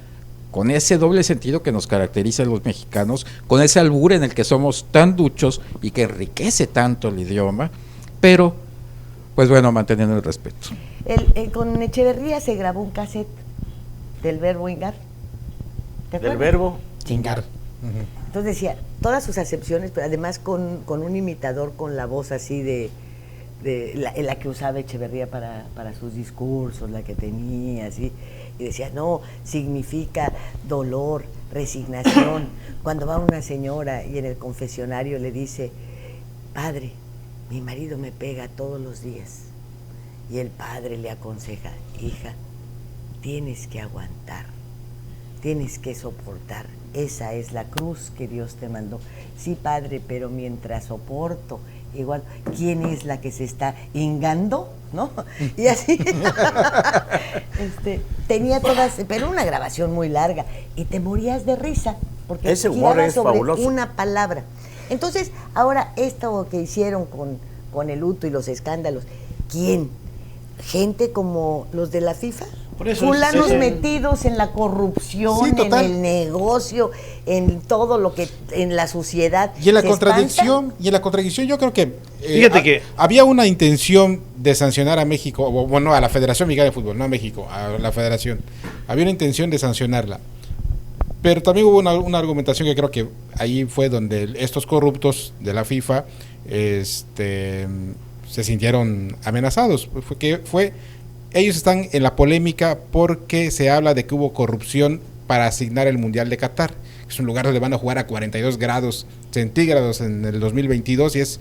con ese doble sentido que nos caracteriza a los mexicanos, con ese albur en el que somos tan duchos y que enriquece tanto el idioma, pero, pues bueno, manteniendo el respeto. Con Echeverría se grabó un cassette del verbo hingar. ¿Te acuerdas? Del verbo Chingar. Entonces decía, todas sus acepciones, pero además con un imitador con la voz así en la que usaba Echeverría para sus discursos, la que tenía, así. Y decía, no, significa dolor, resignación. Cuando va una señora y en el confesionario le dice, padre, mi marido me pega todos los días. Y el padre le aconseja, hija, tienes que aguantar, tienes que soportar. Esa es la cruz que Dios te mandó. Sí, padre, pero mientras soporto, igual, ¿quién es la que se está hingando? ¿No? Y así tenía todas, pero una grabación muy larga y te morías de risa porque ese humor giraba es sobre fabuloso. una palabra. Entonces, ahora esto que hicieron con el luto y los escándalos, ¿quién? Gente como los de la FIFA, Por eso fulanos metidos en la corrupción, Sí, en total. el negocio, en todo lo que, en la suciedad. Y en la ¿Se contradicción, yo creo que Fíjate que había una intención de sancionar a México, o bueno, a la Federación Mexicana de Fútbol, no a México, a la Federación. Había una intención de sancionarla. Pero también hubo una argumentación que creo que ahí fue donde estos corruptos de la FIFA se sintieron amenazados. Ellos están en la polémica porque se habla de que hubo corrupción para asignar el Mundial de Qatar. Es un lugar donde van a jugar a 42 grados centígrados en el 2022 y es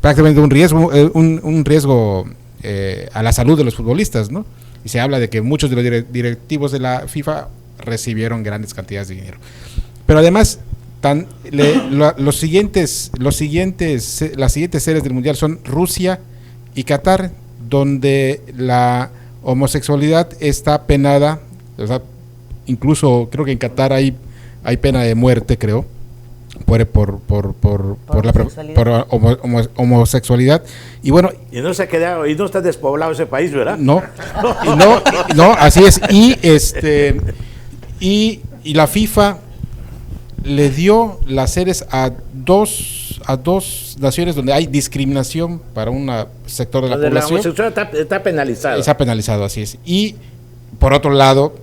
prácticamente un riesgo a la salud de los futbolistas, ¿no? Y se habla de que muchos de los directivos de la FIFA recibieron grandes cantidades de dinero. Pero además, las siguientes series del Mundial son Rusia y Qatar, donde la homosexualidad está penada, o sea, incluso creo que en Qatar hay pena de muerte, creo, por la homosexualidad. Y bueno, y no se ha quedado, y no está despoblado ese país, ¿verdad? No, así es. Y la FIFA le dio las series a dos naciones donde hay discriminación para un sector de la Donde población. la homosexualidad está penalizada. Está penalizado, así es. Y por otro lado,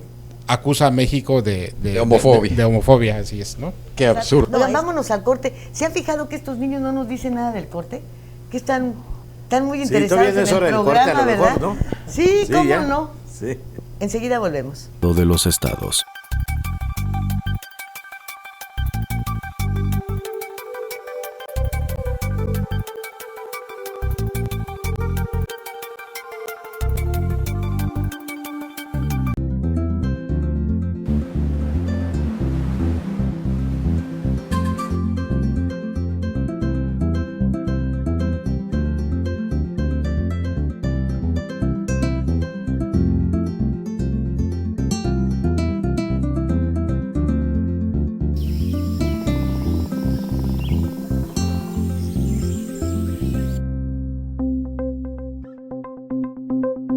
acusa a México de homofobia. De homofobia, así es, ¿no? Qué absurdo. Oigan, vámonos al corte. ¿Se han fijado que estos niños no nos dicen nada del corte? Que están muy interesados todavía no es en hora el del corte, programa, a lo mejor, ¿verdad? ¿no? Sí, Sí, ¿cómo ya. no? Sí. Enseguida volvemos. De los estados.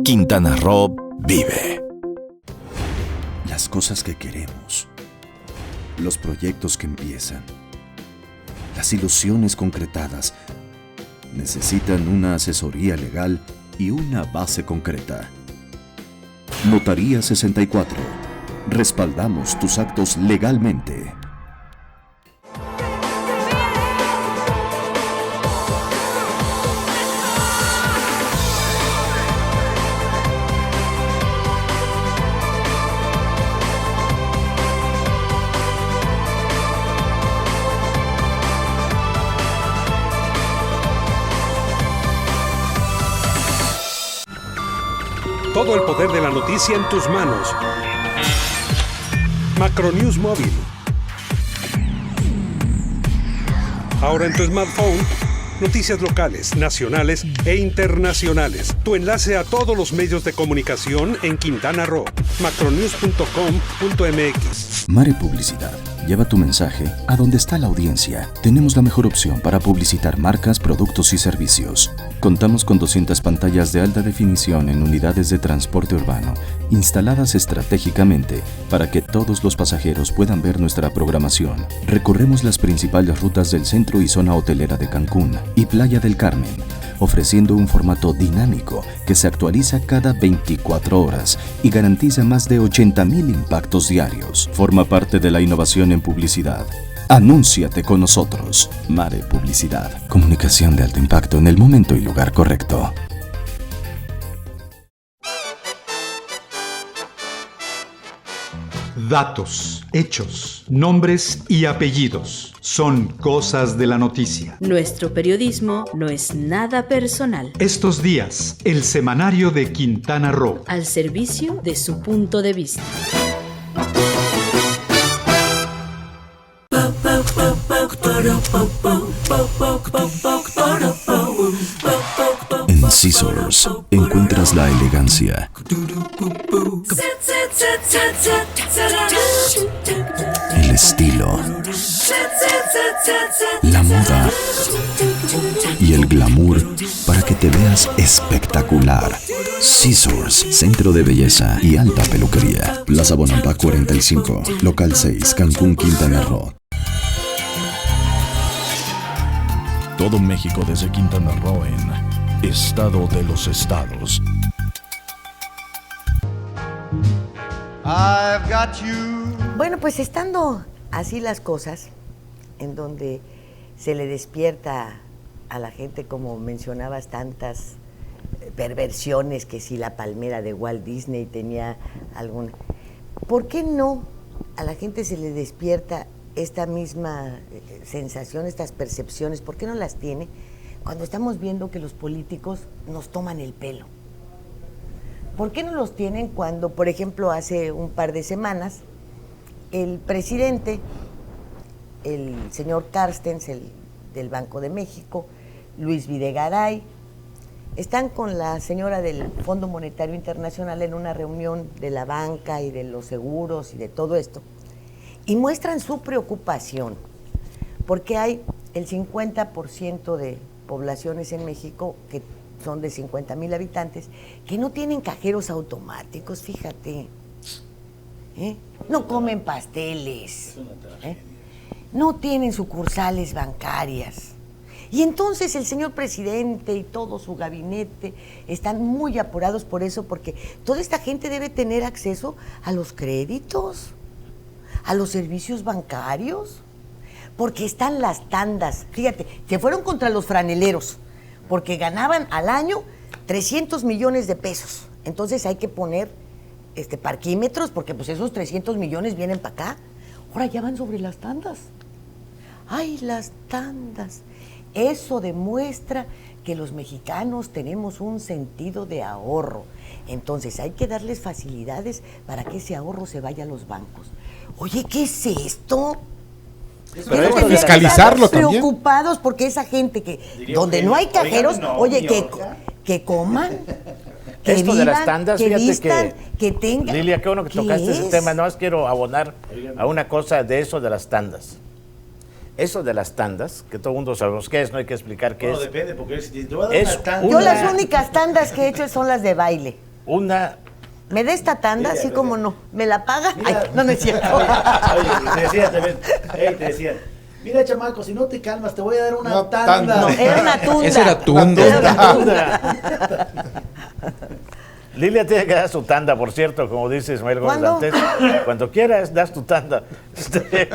Quintana Roo vive. Las cosas que queremos, los proyectos que empiezan, las ilusiones concretadas, necesitan una asesoría legal y una base concreta. Notaría 64. Respaldamos tus actos legalmente. Todo el poder de la noticia en tus manos. Macronews Móvil. Ahora en tu smartphone, noticias locales, nacionales e internacionales. Tu enlace a todos los medios de comunicación en Quintana Roo. macronews.com.mx. Mare Publicidad. Lleva tu mensaje a donde está la audiencia. Tenemos la mejor opción para publicitar marcas, productos y servicios. Contamos con 200 pantallas de alta definición en unidades de transporte urbano, instaladas estratégicamente para que todos los pasajeros puedan ver nuestra programación. Recorremos las principales rutas del centro y zona hotelera de Cancún y Playa del Carmen, ofreciendo un formato dinámico que se actualiza cada 24 horas y garantiza más de 80,000 impactos diarios. Forma parte de la innovación en publicidad. Anúnciate con nosotros. Mare Publicidad. Comunicación de alto impacto en el momento y lugar correcto. Datos, hechos, nombres y apellidos son cosas de la noticia. Nuestro periodismo no es nada personal. Estos días, el semanario de Quintana Roo. Al servicio de su punto de vista. En Scissors encuentras la elegancia, el estilo, la moda y el glamour para que te veas espectacular. Scissors, centro de belleza y alta peluquería. Plaza Bonampak 45, local 6, Cancún, Quintana Roo. Todo México desde Quintana Roo en Estado de los Estados. I've got you. Bueno, pues estando así las cosas, en donde se le despierta a la gente, como mencionabas, tantas perversiones, que si la palmera de Walt Disney tenía alguna... ¿Por qué no a la gente se le despierta esta misma sensación, estas percepciones? ¿Por qué no las tiene cuando estamos viendo que los políticos nos toman el pelo? ¿Por qué no los tienen cuando, por ejemplo, hace un par de semanas, el presidente, el señor Carstens, del Banco de México, Luis Videgaray, están con la señora del Fondo Monetario Internacional en una reunión de la banca y de los seguros y de todo esto, y muestran su preocupación porque hay el 50% de poblaciones en México, que son de 50,000 habitantes, que no tienen cajeros automáticos, fíjate. No comen pasteles, no tienen sucursales bancarias. Y entonces el señor presidente y todo su gabinete están muy apurados por eso, porque toda esta gente debe tener acceso a los créditos, a los servicios bancarios, porque están las tandas. Fíjate, se fueron contra los franeleros, porque ganaban al año 300 millones de pesos. Entonces hay que poner parquímetros, porque pues esos 300 millones vienen para acá. Ahora ya van sobre las tandas. ¡Ay, las tandas! Eso demuestra que los mexicanos tenemos un sentido de ahorro. Entonces hay que darles facilidades para que ese ahorro se vaya a los bancos. Oye, ¿qué es esto? Pero es para fiscalizarlo también. Preocupados porque esa gente que donde no hay cajeros, oye, que coman. Que esto vivan, de las tandas, que fíjate vistan, que tengan. Lilia, qué bueno que tocaste ese es? tema. No más quiero abonar a una cosa de eso de las tandas. Eso de las tandas, que todo el mundo sabemos qué es, no hay que explicar qué es. Depende, porque si te voy a dar una tanda. Yo las únicas tandas que he hecho son las de baile. ¿Me da esta tanda? Así como no. ¿Me la paga? Ay, no es cierto. Oye, te decían, mira, chamaco, si no te calmas, te voy a dar una tanda. No, era una tunda. Esa era tunda. Era una tunda. Lilia tiene que dar su tanda, por cierto, como dice Ismael Gómez Dantes. Cuando quieras, das tu tanda.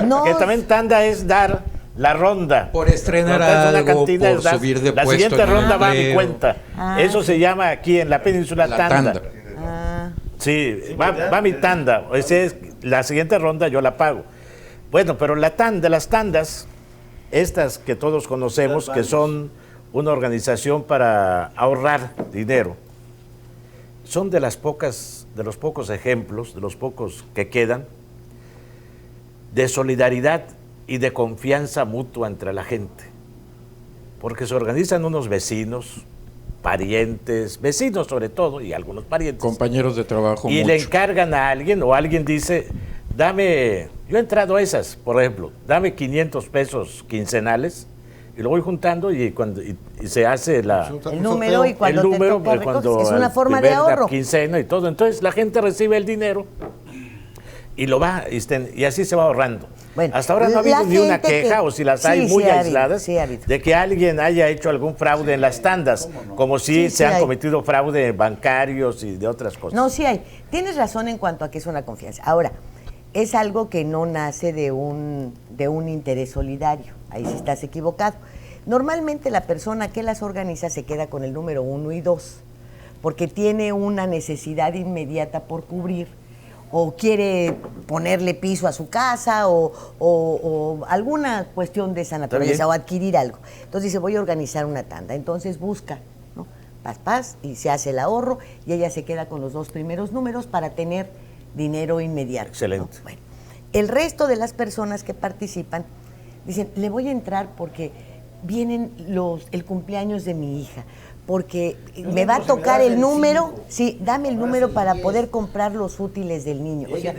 No. Que también tanda es dar la ronda. Por estrenar algo, por subir de la puesto. siguiente ronda va a mi empleo. cuenta. Eso se llama aquí en la península tanda. Ah. Sí, va mi tanda. La siguiente ronda yo la pago. Bueno, pero las tandas, estas que todos conocemos, que son una organización para ahorrar dinero, son de los pocos ejemplos, de los pocos que quedan, de solidaridad y de confianza mutua entre la gente. Porque se organizan unos vecinos, parientes, vecinos sobre todo, y algunos parientes. Compañeros de trabajo. Y le encargan a alguien, o alguien dice, dame, yo he entrado a esas, por ejemplo, dame 500 pesos quincenales, y lo voy juntando y se hace el número, y cuando te toca recoges. Es una forma de ahorro. La quincena y todo. Entonces la gente recibe el dinero y lo va, y así se va ahorrando. Bueno, hasta ahora no ha habido ni una queja, o si las hay muy aisladas, de que alguien haya hecho algún fraude en las tandas, como si se han cometido fraude bancarios y de otras cosas. No, sí hay. Tienes razón en cuanto a que es una confianza. Ahora, es algo que no nace de un interés solidario. Ahí sí estás equivocado. Normalmente la persona que las organiza se queda con el número 1 y 2, porque tiene una necesidad inmediata por cubrir, o quiere ponerle piso a su casa, o alguna cuestión de esa naturaleza, o adquirir algo. Entonces dice, voy a organizar una tanda. Entonces busca, ¿no? Paz, y se hace el ahorro, y ella se queda con los 2 primeros números para tener dinero inmediato. Excelente. ¿No? Bueno, el resto de las personas que participan dicen, le voy a entrar porque vienen el cumpleaños de mi hija, porque me va a tocar el número, sí, dame el número para poder comprar los útiles del niño. O sea,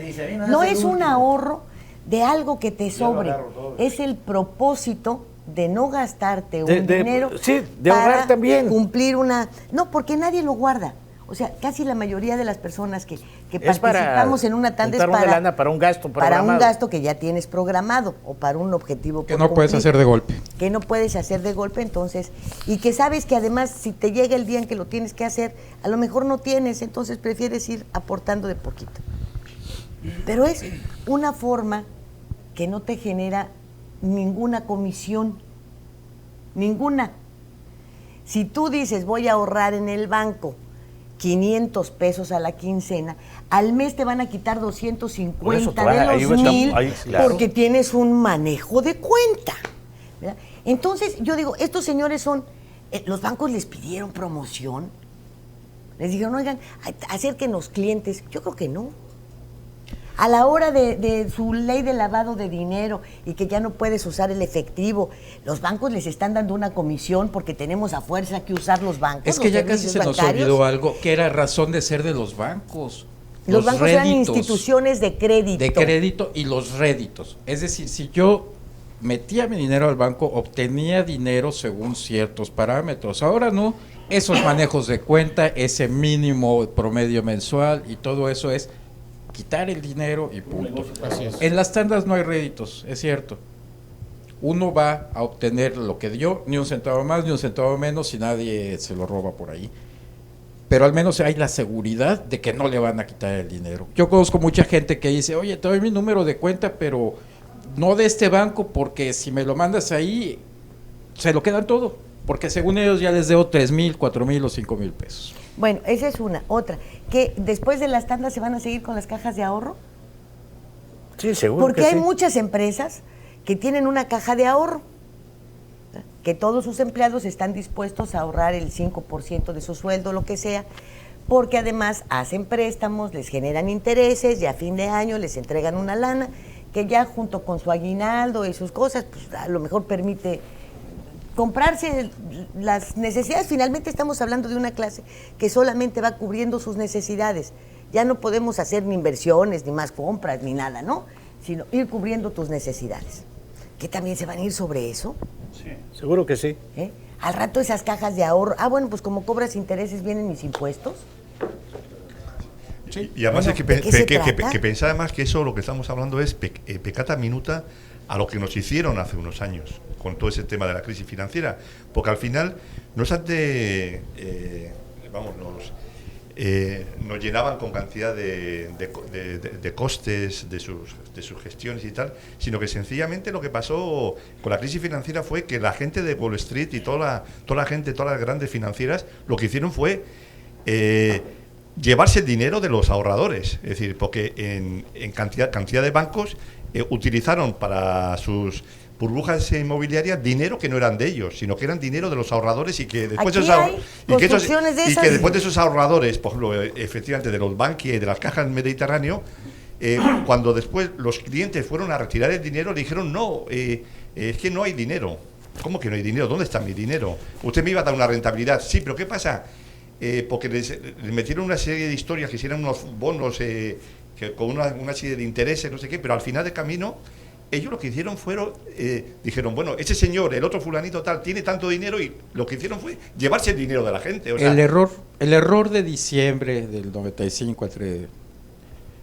no es un ahorro de algo que te sobre, es el propósito de no gastarte un dinero de ahorrar también. Cumplir una... No, porque nadie lo guarda. O sea, casi la mayoría de las personas que participamos en una tanda es para lana para un gasto programado. Para un gasto que ya tienes programado o para un objetivo que no puedes hacer de golpe. Que no puedes hacer de golpe, entonces, y que sabes que además si te llega el día en que lo tienes que hacer, a lo mejor no tienes, entonces prefieres ir aportando de poquito. Pero es una forma que no te genera ninguna comisión, ninguna. Si tú dices voy a ahorrar en el banco 500 pesos a la quincena, al mes te van a quitar 250 de los 1000 porque tienes un manejo de cuenta, ¿verdad? Entonces yo digo, estos señores son, los bancos les pidieron promoción, les dijeron, oigan, acérquenos clientes. Yo creo que no. A la hora de su ley de lavado de dinero y que ya no puedes usar el efectivo, los bancos les están dando una comisión porque tenemos a fuerza que usar los bancos. Es que ya casi se nos olvidó algo, que era razón de ser de los bancos. Los bancos eran instituciones de crédito. De crédito y los réditos. Es decir, si yo metía mi dinero al banco, obtenía dinero según ciertos parámetros. Ahora no, esos manejos de cuenta, ese mínimo promedio mensual y todo eso es quitar el dinero y punto. Así es. En las tandas no hay réditos, es cierto. Uno va a obtener lo que dio, ni un centavo más, ni un centavo menos, y nadie se lo roba por ahí. Pero al menos hay la seguridad de que no le van a quitar el dinero. Yo conozco mucha gente que dice, oye, te doy mi número de cuenta, pero no de este banco, porque si me lo mandas ahí, se lo quedan todo. Porque según ellos ya les debo 3,000, 4,000 o 5,000 pesos. Bueno, esa es una. Otra, que después de las tandas se van a seguir con las cajas de ahorro. Sí, seguro. Porque hay muchas empresas que tienen una caja de ahorro, que todos sus empleados están dispuestos a ahorrar el 5% de su sueldo, lo que sea, porque además hacen préstamos, les generan intereses y a fin de año les entregan una lana que ya junto con su aguinaldo y sus cosas, pues a lo mejor permite comprarse las necesidades. Finalmente estamos hablando de una clase que solamente va cubriendo sus necesidades. Ya no podemos hacer ni inversiones, ni más compras, ni nada, ¿no? Sino ir cubriendo tus necesidades. ¿Que también se van a ir sobre eso? Sí, seguro que sí. Al rato esas cajas de ahorro, bueno, pues como cobras intereses, vienen mis impuestos. Sí. Y además es que pensar además que eso, lo que estamos hablando es peccata minuta a lo que nos hicieron hace unos años con todo ese tema de la crisis financiera, porque al final no obstante nos llenaban con cantidad de costes de sus gestiones y tal, sino que sencillamente lo que pasó con la crisis financiera fue que la gente de Wall Street y toda la gente, todas las grandes financieras, lo que hicieron fue llevarse el dinero de los ahorradores, es decir, porque en cantidad de bancos utilizaron para sus burbujas inmobiliarias, dinero que no eran de ellos, sino que eran dinero de los ahorradores y que después Aquí hay construcciones de esas. que después de esos ahorradores, por ejemplo, efectivamente de los Bankia y de las cajas Mediterráneo, cuando después los clientes fueron a retirar el dinero, le dijeron no, es que no hay dinero. ¿Cómo que no hay dinero? ¿Dónde está mi dinero? Usted me iba a dar una rentabilidad. Sí, pero ¿qué pasa? Porque les metieron una serie de historias que hicieran unos bonos con una serie de intereses, no sé qué, pero al final del camino ellos lo que hicieron fueron, dijeron, bueno, ese señor, el otro fulanito tal, tiene tanto dinero, y lo que hicieron fue llevarse el dinero de la gente. O sea, el error de diciembre del 95 entre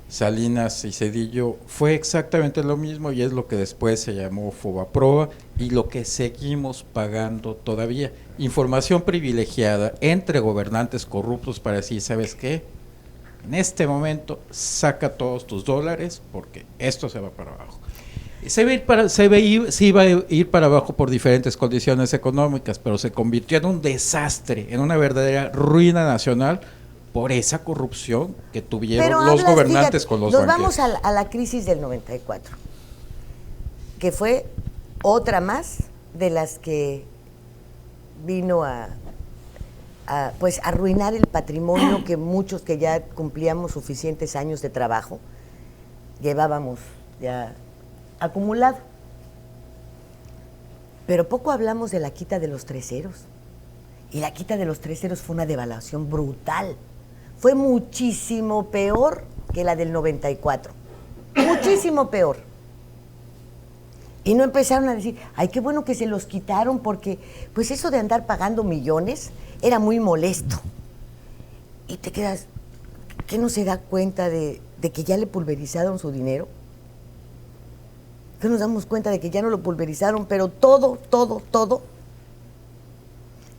Salinas y Zedillo fue exactamente lo mismo, y es lo que después se llamó Fobaproa y lo que seguimos pagando todavía. Información privilegiada entre gobernantes corruptos para decir, ¿sabes qué? En este saca todos tus dólares porque esto se va para abajo. Se iba a ir para abajo por diferentes condiciones económicas, pero se convirtió en un desastre, en una verdadera ruina nacional por esa corrupción que tuvieron los gobernantes con los banqueros. Nos vamos a la crisis del 94, que fue otra más de las que vino a arruinar el patrimonio que muchos que ya cumplíamos suficientes años de trabajo llevábamos ya acumulado. Pero poco hablamos de la quita de los 3 ceros. Y la quita de los 3 ceros fue una devaluación brutal. Fue muchísimo peor que la del 94. Muchísimo peor. Y no empezaron a decir, ay, qué bueno que se los quitaron, porque pues eso de andar pagando millones era muy molesto. Y te quedas, ¿qué no se da cuenta de que ya le pulverizaron su dinero? ¿Qué nos damos cuenta de que ya no lo pulverizaron, pero todo?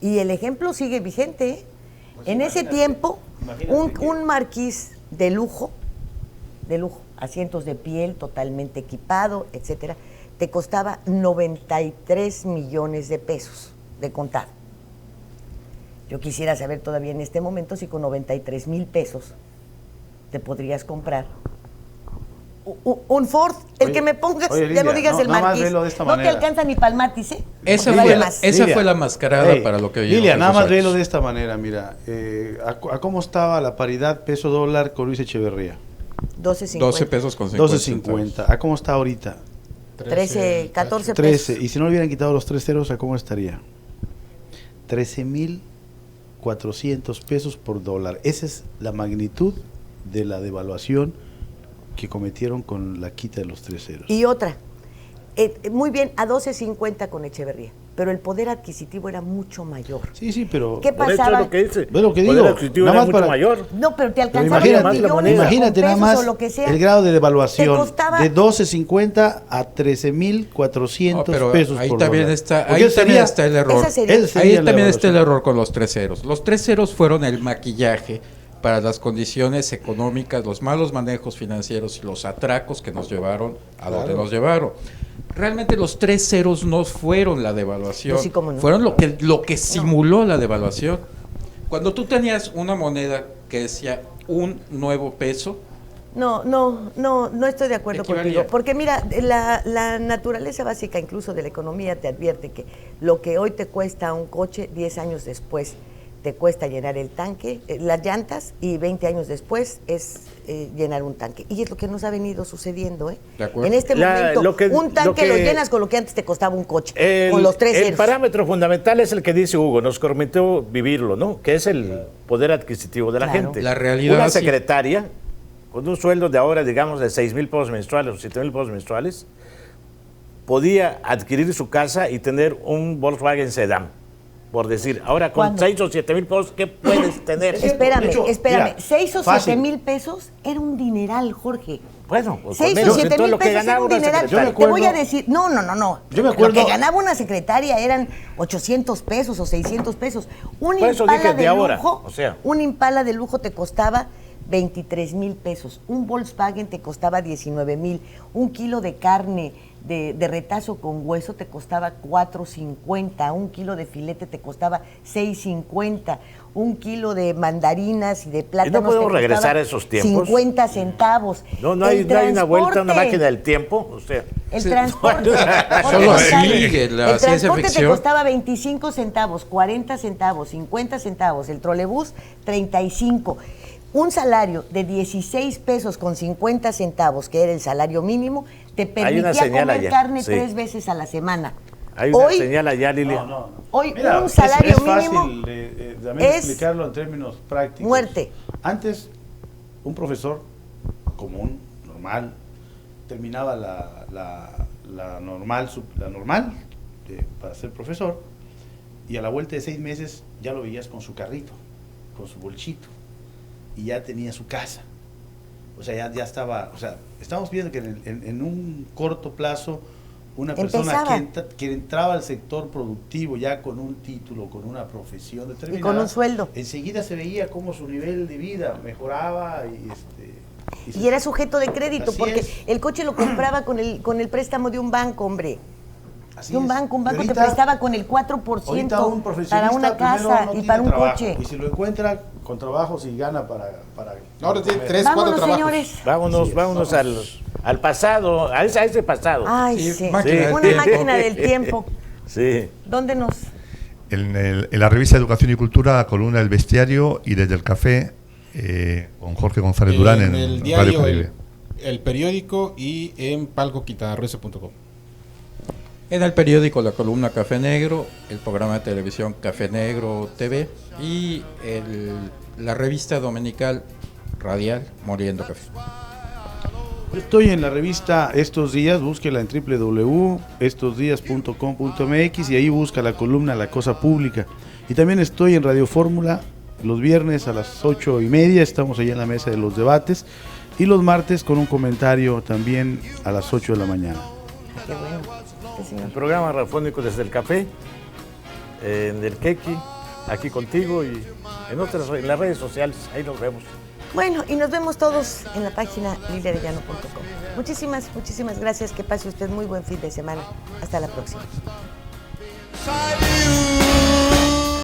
Y el ejemplo sigue vigente, ¿eh? Pues en ese tiempo, un marquís de lujo, asientos de piel totalmente equipado, etcétera, te costaba 93 millones de pesos de contado. Yo quisiera saber todavía en este momento si con 93 mil pesos te podrías comprar un Ford, que me pongas, oye, Lilia, ya no digas el marquís, no te alcanza ni para el Matis, ¿eh? Esa fue la mascarada para lo que oí. Lilia, nada más léelo de esta manera, mira, ¿a cómo estaba la paridad peso dólar con Luis Echeverría? 12.50. 12 pesos con 50. 12.50. ¿A cómo está ahorita? 13, 14 pesos. 13. Y si no le hubieran quitado los 3 ceros, ¿a cómo estaría? 13.400 pesos por dólar. Esa es la magnitud de la devaluación que cometieron con la quita de los 3 ceros. Y otra, muy bien, a 12.50 con Echeverría, pero el poder adquisitivo era mucho mayor. Sí, pero... ¿Qué pasaba? Lo que dice. Bueno, lo que Poder digo, adquisitivo nada era más mucho mayor. No, pero te alcanzaba imagínate nada más lo que sea, el grado de devaluación costaba, de 12.50 a 13.400 pesos ahí por también dólar. ahí también está el error. Ahí también está el error con los 3 ceros. Los 3 ceros fueron el maquillaje para las condiciones económicas, los malos manejos financieros y los atracos que nos llevaron a donde nos llevaron. Realmente los 3 ceros no fueron la devaluación, sí, ¿cómo no? Fueron lo que simuló la devaluación. Cuando tú tenías una moneda que decía un nuevo peso, No estoy de acuerdo contigo, porque mira, la naturaleza básica incluso de la economía te advierte que lo que hoy te cuesta un coche, 10 años después te cuesta llenar el tanque, las llantas, y 20 años después es llenar un tanque. Y es lo que nos ha venido sucediendo, ¿eh? De acuerdo. En este momento, un tanque lo llenas con lo que antes te costaba un coche, con los 3 ceros. El parámetro fundamental es el que dice Hugo, nos permitió vivirlo, ¿no? Que es el poder adquisitivo de la gente. La realidad, una secretaria con un sueldo de ahora, digamos, de 6,000 pesos menstruales o 7,000 pesos menstruales, podía adquirir su casa y tener un Volkswagen Sedán. Por decir, ahora con 6 o 7 mil pesos, ¿qué puedes tener? Espérame, mira, 6 o 7 mil pesos era un dineral, Jorge. Bueno, pues 6 o 7 mil pesos era un dineral. Te voy a decir, no. Yo me acuerdo. Lo que ganaba una secretaria eran 800 pesos o 600 pesos. Un Impala de lujo te costaba 23 mil pesos. Un Volkswagen te costaba 19 mil. Un kilo de carne de retazo con hueso te costaba 4.50, un kilo de filete te costaba 6.50, un kilo de mandarinas y de plátanos no podemos regresar a esos tiempos. 50 centavos. No hay una vuelta, una máquina del tiempo. O sea, El Sí. transporte. Solo Porque, así, ¿sabes? la el ciencia transporte te ficción. costaba 25 centavos, 40 centavos, 50 centavos. El trolebús, 35. Un salario de 16 pesos con 50 centavos, que era el salario mínimo, te permitía señal comer allá, carne sí. 3 veces a la semana. Hay una Hoy, señal allá, Lili. hoy Mira, un salario es fácil mínimo también es explicarlo en términos prácticos. muerte. Antes, un profesor común, normal, terminaba la normal para ser profesor, y a la vuelta de 6 meses ya lo veías con su carrito, con su bolchito, y ya tenía su casa. O sea, ya estaba, o sea, estamos viendo que en un corto plazo una persona que entraba al sector productivo ya con un título, con una profesión determinada, Y con un sueldo. enseguida se veía cómo su nivel de vida mejoraba Y era sujeto de crédito, Así porque es. el coche lo compraba con el préstamo de un banco, hombre. Así De un es. banco Y te ahorita- prestaba con el 4% Ahorita un profesionista para una primero casa no y tiene para un trabajo, coche. y si lo encuentra con trabajo, si gana para Ahora tiene comer. 3, 4 Vámonos, trabajos. señores. Vámonos al pasado, a ese pasado. Ay, Sí, sí. máquina del Una tiempo. máquina del tiempo. Sí. ¿Dónde nos...? En la revista Educación y Cultura, columna El Bestiario, y desde el café con Jorge González Durán en el Radio diario, Caribe. el periódico y en palcoquintanarroense.com. En el periódico la columna Café Negro, el programa de televisión Café Negro TV y la revista dominical radial Moliendo Café. Estoy en la revista Estos Días, búsquela en www.estosdias.com.mx y ahí busca la columna La Cosa Pública. Y también estoy en Radio Fórmula los viernes a las 8:30, estamos allá en la mesa de los debates, y los martes con un comentario también a las 8 de la mañana. Qué bueno. Sí, señor. El programa radiofónico desde el café, en el Quequi, aquí contigo y en las redes sociales, ahí nos vemos. Bueno, y nos vemos todos en la página liliarellano.com. Muchísimas gracias. Que pase usted muy buen fin de semana. Hasta la próxima. Beside you.